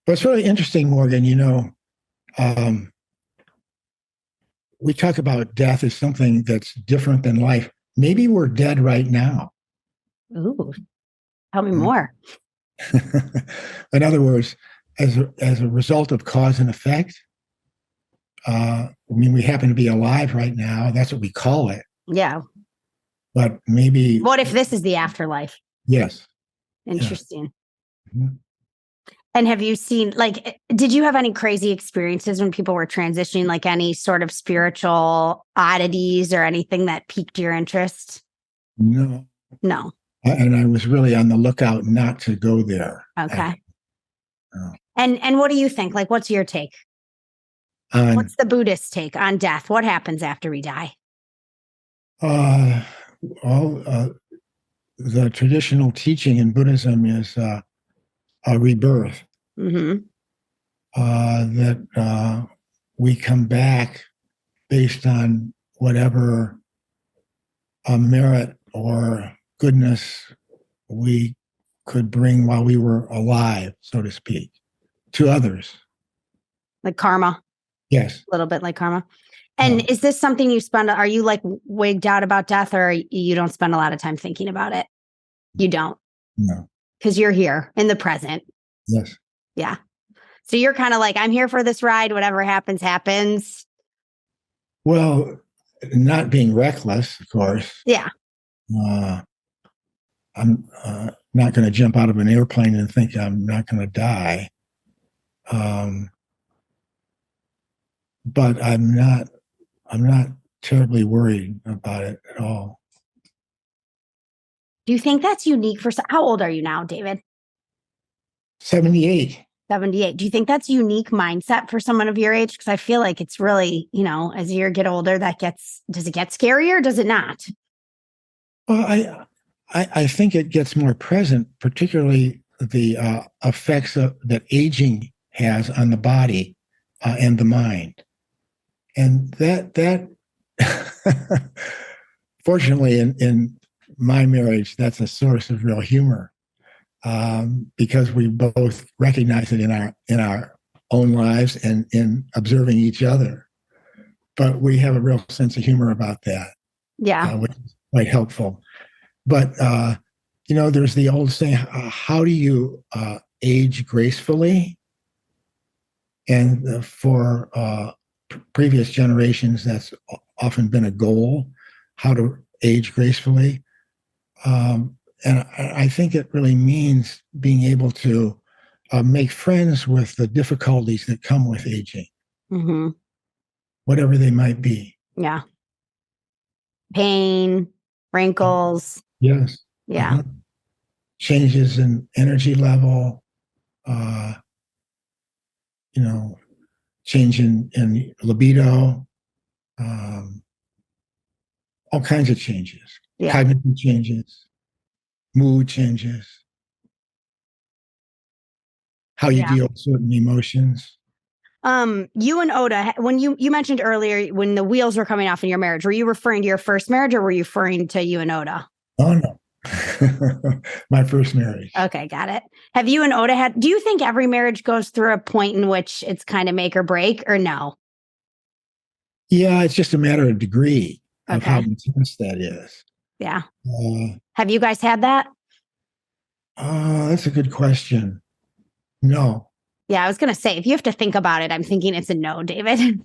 But it's really interesting, Morgan, we talk about death as something that's different than life. Maybe we're dead right now. Ooh, tell me more. In other words, as a result of cause and effect, we happen to be alive right now. That's what we call it. Yeah. But maybe. What if this is the afterlife? Yes. Interesting. Yeah. Mm-hmm. And have you seen, did you have any crazy experiences when people were transitioning, like any sort of spiritual oddities or anything that piqued your interest? No. No. And I was really on the lookout not to go there. Okay. And what do you think? Like, what's your take? What's the Buddhist take on death? What happens after we die? The traditional teaching in Buddhism is a rebirth. Mm-hmm. That we come back based on whatever merit or goodness we could bring while we were alive, so to speak, to others. Like karma? Yes. A little bit like karma. And is this something you spend, are you like wigged out about death, or you don't spend a lot of time thinking about it? You don't? No. Because you're here in the present. Yes. Yeah. So you're kind of like, I'm here for this ride. Whatever happens, happens. Well, not being reckless, of course. Yeah. I'm not going to jump out of an airplane and think I'm not going to die. But I'm not terribly worried about it at all. Do you think that's unique for, how old are you now, David? 78. 78. Do you think that's unique mindset for someone of your age? Because I feel like it's really, as you get older, does it get scarier? Does it not? Well, I think it gets more present, particularly the effects that aging has on the body and the mind. And that fortunately, in my marriage, that's a source of real humor, because we both recognize it in our own lives and in observing each other. But we have a real sense of humor about that, which is quite helpful. But there's the old saying: "How do you age gracefully?" And for previous generations, that's often been a goal: how to age gracefully. And I think it really means being able to make friends with the difficulties that come with aging, whatever they might be. Yeah. Pain, wrinkles. Yes. Yeah. Changes in energy level, change in libido, all kinds of changes, cognitive changes, mood changes, how you deal with certain emotions. You and Oda, when you mentioned earlier when the wheels were coming off in your marriage, were you referring to your first marriage, or were you referring to you and Oda? Oh, no. My first marriage. Okay, got it. Have you and Oda do you think every marriage goes through a point in which it's kind of make or break, or no? Yeah, it's just a matter of degree of how intense that is. Yeah. Have you guys had that? That's a good question. No. Yeah, I was going to say, if you have to think about it, I'm thinking it's a no, David.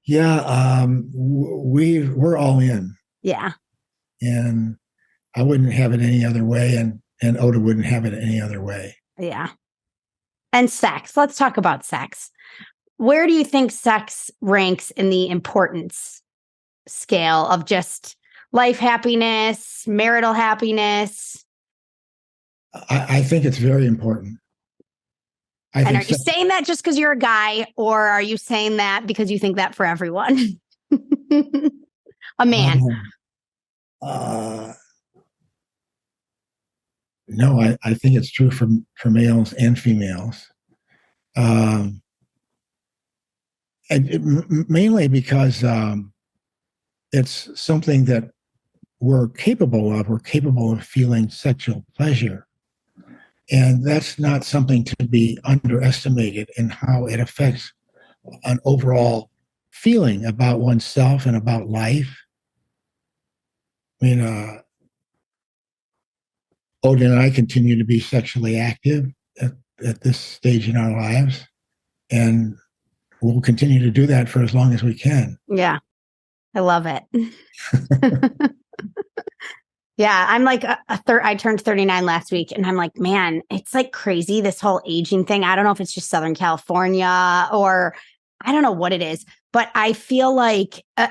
Yeah, we're all in. Yeah. And I wouldn't have it any other way, and Oda wouldn't have it any other way. Yeah. And sex. Let's talk about sex. Where do you think sex ranks in the importance scale of just life happiness, marital happiness? I think it's very important. And are you saying that just because you're a guy, or are you saying that because you think that for everyone? a man? Uh, no, I think it's true for males and females. Um, mainly because it's something that we're capable of. We're capable of feeling sexual pleasure. And that's not something to be underestimated in how it affects an overall feeling about oneself and about life. I mean, Odin and I continue to be sexually active at this stage in our lives, and we'll continue to do that for as long as we can. Yeah, I love it. Yeah, I'm like I turned 39 last week, and I'm like, man, it's like crazy, this whole aging thing. I don't know if it's just Southern California or I don't know what it is, but I feel like I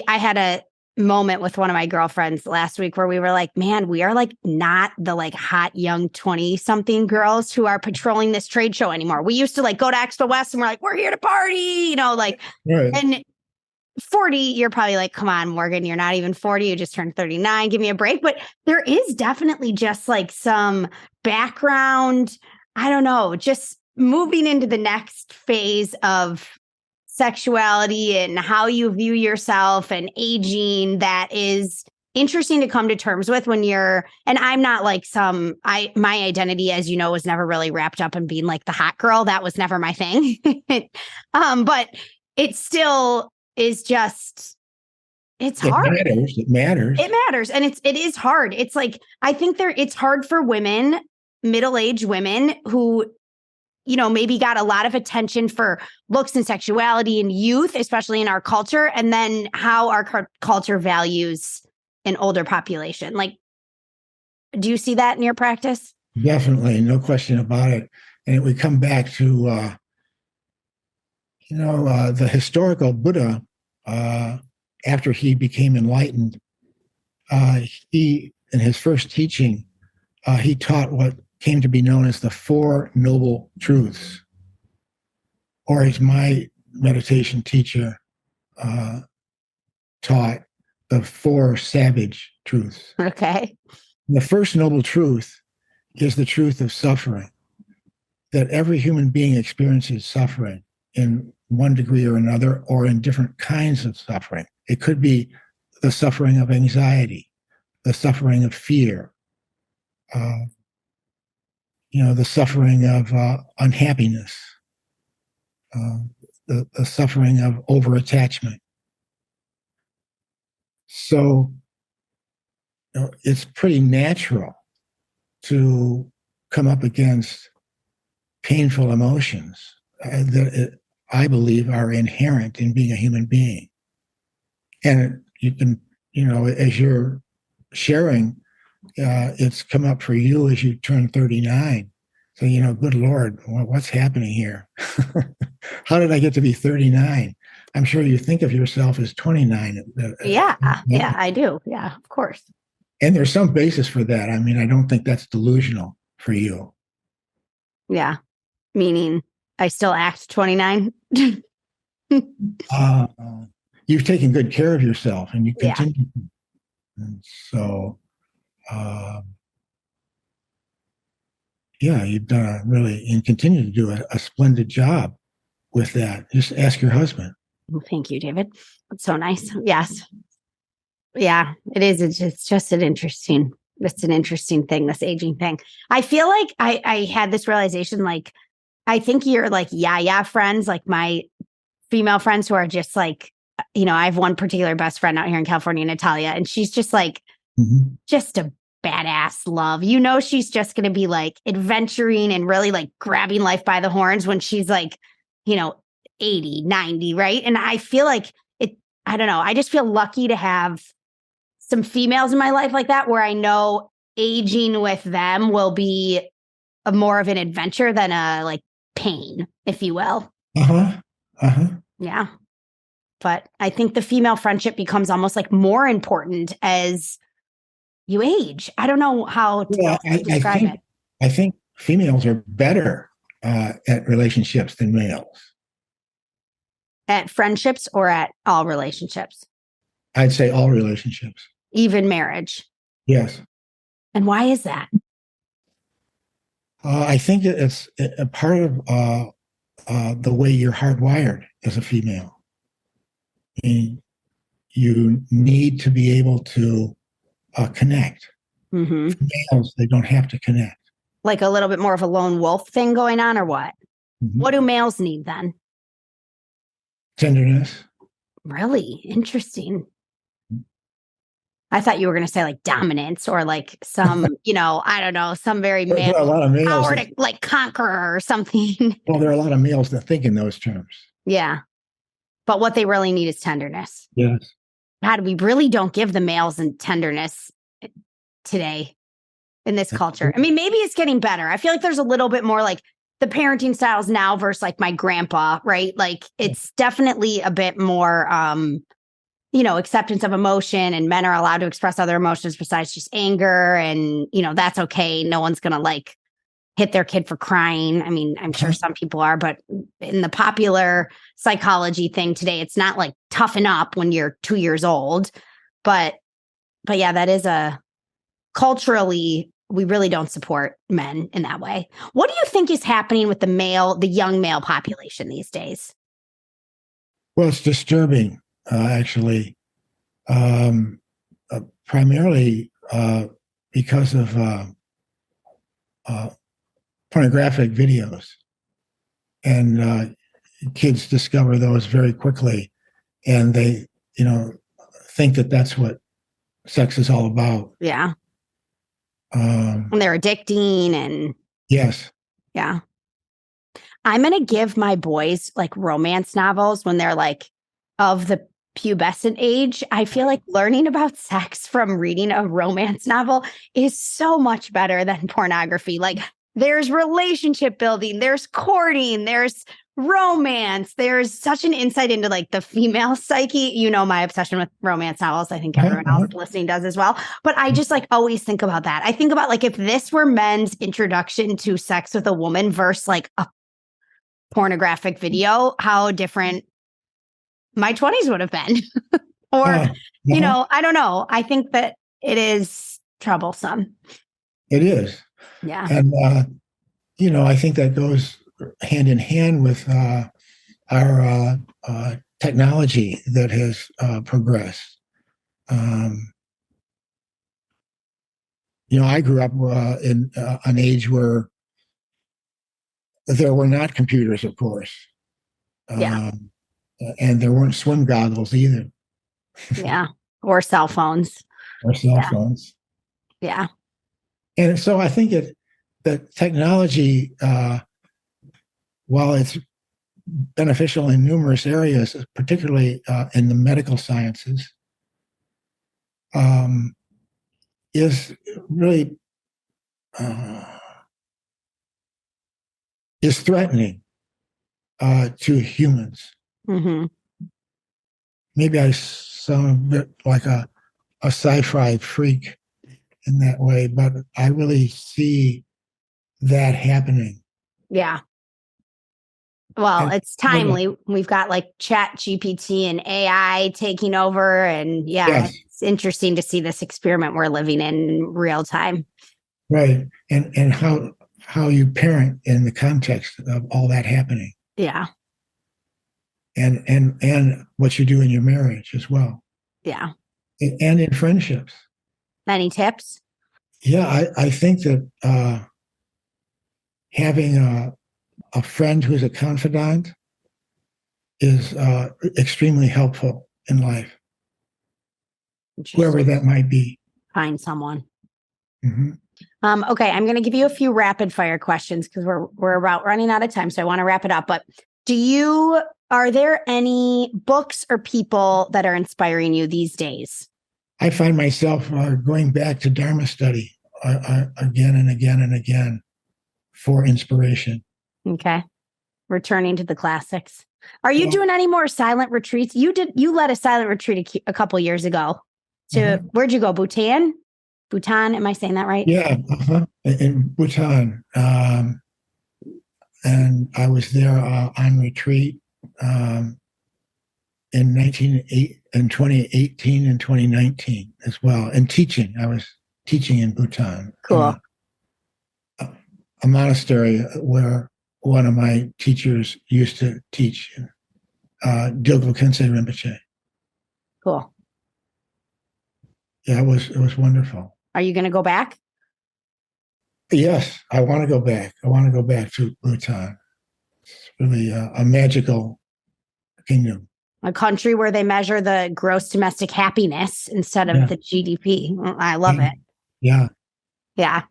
had a moment with one of my girlfriends last week where we were like, man, we are like not the like hot young 20 something girls who are patrolling this trade show anymore. We used to like go to Expo West and we're like, we're here to party, you know, like, right. And 40, you're probably like, come on, Morgan, you're not even 40. You just turned 39. Give me a break. But there is definitely just like some background, I don't know, just moving into the next phase of sexuality and how you view yourself and aging that is interesting to come to terms with when you're, and I'm not like my identity, as you know, was never really wrapped up in being like the hot girl. That was never my thing. But it still is just, it's hard. It matters. And it is hard. It's like, I think it's hard for women, middle-aged women who, you know, maybe got a lot of attention for looks and sexuality and youth, especially in our culture, and then how our culture values an older population. Like, do you see that in your practice? Definitely, no question about it. And we come back to, the historical Buddha, after he became enlightened, he, in his first teaching, he taught what came to be known as the Four Noble Truths, or as my meditation teacher taught, the Four Savage Truths. Okay. The first noble truth is the truth of suffering, that every human being experiences suffering in one degree or another, or in different kinds of suffering. It could be the suffering of anxiety, the suffering of fear, the suffering of unhappiness, the suffering of overattachment. So it's pretty natural to come up against painful emotions that I believe are inherent in being a human being. And you can, as you're sharing, it's come up for you as you turn 39. So, good Lord, what's happening here? How did I get to be 39? I'm sure you think of yourself as 29. Yeah, I do. Yeah, of course. And there's some basis for that. I mean, I don't think that's delusional for you. Yeah, meaning I still act 29. You've taken good care of yourself, and you continue. Yeah. And so, you've done and continue to do a splendid job with that. Just ask your husband. Well, thank you, David. That's so nice. Yes. Yeah, it is. It's just it's an interesting thing, this aging thing. I feel like I had this realization, like, I think you're like, friends, like my female friends who are just like, I have one particular best friend out here in California, Natalia, and she's just like, just a badass love. She's just going to be like adventuring and really like grabbing life by the horns when she's like, 80, 90, right? And I feel like I don't know. I just feel lucky to have some females in my life like that, where I know aging with them will be more of an adventure than a like pain, if you will. Yeah. But I think the female friendship becomes almost like more important as you age. I don't know how to describe it. I think females are better at relationships than males. At friendships or at all relationships? I'd say all relationships. Even marriage. Yes. And why is that? I think it's a part of the way you're hardwired as a female. I mean, you need to be able to connect. Mm-hmm. For males, they don't have to connect. Like a little bit more of a lone wolf thing going on, or what? Mm-hmm. What do males need then? Tenderness. Really interesting. I thought you were going to say like dominance or like some, I don't know, some very There are a lot of males power to like conquer or something. Well, there are a lot of males that think in those terms. Yeah. But what they really need is tenderness. Yes. God, we really don't give the males and tenderness today in this culture. I mean, maybe it's getting better. I feel like there's a little bit more like the parenting styles now versus like my grandpa, right? Like it's definitely a bit more, acceptance of emotion, and men are allowed to express other emotions besides just anger. And, that's okay. No one's going to like hit their kid for crying. I mean, I'm sure some people are, but in the popular psychology thing today, it's not like toughen up when you're 2 years old. But yeah, that is culturally, we really don't support men in that way. What do you think is happening with the young male population these days? Well, it's disturbing, actually, primarily because of pornographic videos. And kids discover those very quickly, and they, think that that's what sex is all about. Yeah. And they're addicting and. Yes. Yeah. I'm going to give my boys like romance novels when they're like of the pubescent age. I feel like learning about sex from reading a romance novel is so much better than pornography. Like there's relationship building, there's courting, there's romance, there's such an insight into like the female psyche. My obsession with romance novels. I think everyone else listening does as well. But I just like always think about that. I think about like if this were men's introduction to sex with a woman versus like a pornographic video, how different my 20s would have been. Or, I don't know. I think that it is troublesome. It is. Yeah. And, I think that goes hand in hand with our technology that has progressed. I grew up in an age where there were not computers, of course. Yeah. And there weren't swim goggles either. Yeah. Or cell phones. Phones. Yeah. And so I think that technology, while it's beneficial in numerous areas, particularly in the medical sciences, is really is threatening to humans. Mm-hmm. Maybe I sound a bit like a sci-fi freak in that way, but I really see that happening. Yeah. Well, it's timely. We've got like Chat GPT and AI taking over. And yes. It's interesting to see this experiment we're living in real time. Right. And how you parent in the context of all that happening. Yeah. And what you do in your marriage as well. Yeah. And in friendships. Any tips? Yeah, I think that having a friend who's a confidant is extremely helpful in life, whoever that might be. Find someone. Mm-hmm. Okay, I'm going to give you a few rapid fire questions because we're about running out of time, so I want to wrap it up. But are there any books or people that are inspiring you these days? I find myself going back to Dharma study again and again and again for inspiration. Okay. Returning to the classics. Are you doing any more silent retreats? You led a silent retreat a couple years ago. Where'd you go? Bhutan? Am I saying that right? Yeah. In Bhutan. And I was there on retreat in in 2018 and 2019 as well. And teaching. I was teaching in Bhutan. Cool. A monastery where one of my teachers used to teach, Dilgo Khyentse Rinpoche. Cool. Yeah, it was wonderful. Are you going to go back? Yes, I want to go back. I want to go back to Bhutan. It's really a magical kingdom. A country where they measure the gross domestic happiness instead of the GDP. I love it. Yeah. Yeah.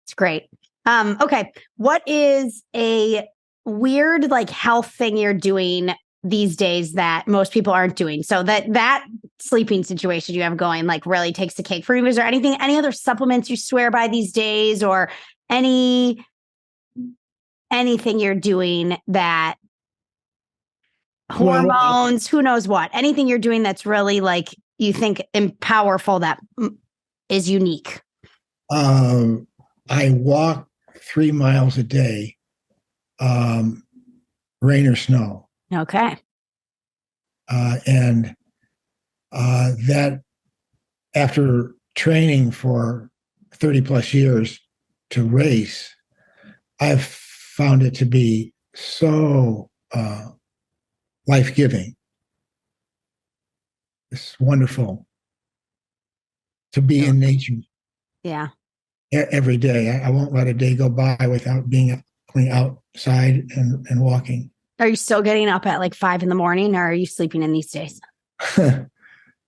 It's great. Okay. What is a weird like health thing you're doing these days that most people aren't doing? So that sleeping situation you have going like really takes the cake for you. Is there any other supplements you swear by these days, or anything you're doing that hormones, who knows what, anything you're doing that's really like you think powerful that is unique? I walk 3 miles a day, rain or snow. Okay. And that after training for 30 plus years to race, I've found it to be so life-giving. It's wonderful to be in nature. Yeah. Every day. I won't let a day go by without being outside and walking. Are you still getting up at like 5 a.m, or are you sleeping in these days?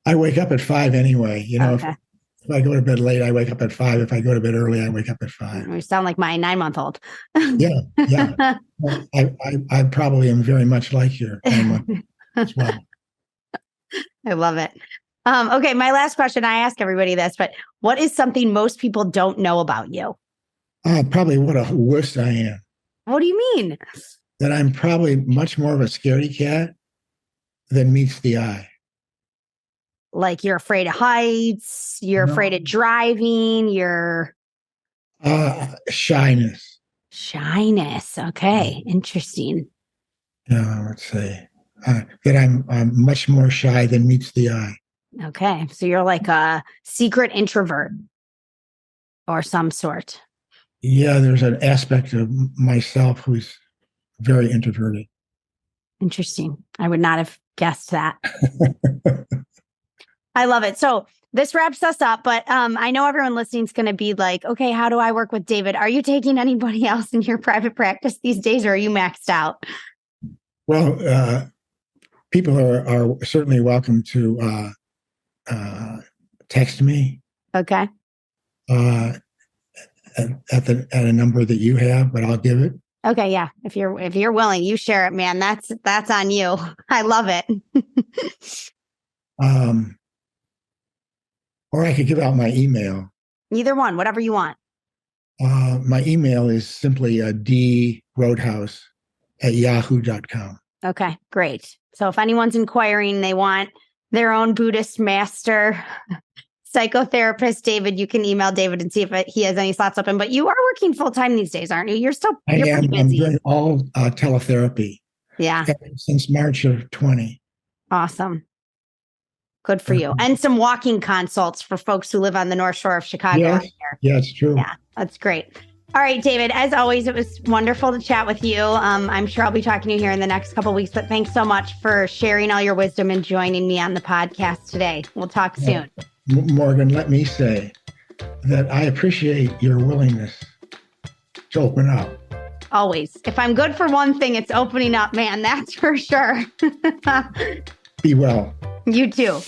I wake up at 5 anyway. Okay. If I go to bed late, I wake up at 5. If I go to bed early, I wake up at 5. You sound like my 9-month-old. Yeah. Well, I probably am very much like your 9-month as well. I love it. Okay, my last question, I ask everybody this, but what is something most people don't know about you? Probably what a wuss I am. What do you mean? That I'm probably much more of a scaredy cat than meets the eye. Like you're afraid of heights, you're afraid of driving, you're... Shyness. Shyness. Okay, interesting. Yeah, I would say that I'm much more shy than meets the eye. Okay, so you're like a secret introvert or some sort. Yeah, there's an aspect of myself who's very introverted. Interesting. I would not have guessed that. I love it. So this wraps us up, but I know everyone listening is going to be like, okay, how do I work with David? Are you taking anybody else in your private practice these days, or are you maxed out? Well, people are certainly welcome to text me. Okay. At a number that you have, but I'll give it. Okay, yeah. If you're willing, you share it, man. That's on you. I love it. Or I could give out my email. Either one, whatever you want. My email is simply droadhouse@yahoo.com. Okay, great. So if anyone's inquiring, they want their own Buddhist master psychotherapist, David, you can email David and see if he has any slots open. But you are working full time these days, aren't you? You're pretty busy. I'm doing all teletherapy. Yeah. Since March of 20. Awesome. Good for you. And some walking consults for folks who live on the North Shore of Chicago. Yes. Yeah, it's true. Yeah, that's great. All right, David, as always, it was wonderful to chat with you. I'm sure I'll be talking to you here in the next couple of weeks, but thanks so much for sharing all your wisdom and joining me on the podcast today. We'll talk soon. Morgan, let me say that I appreciate your willingness to open up. Always. If I'm good for one thing, it's opening up, man. That's for sure. Be well. You too.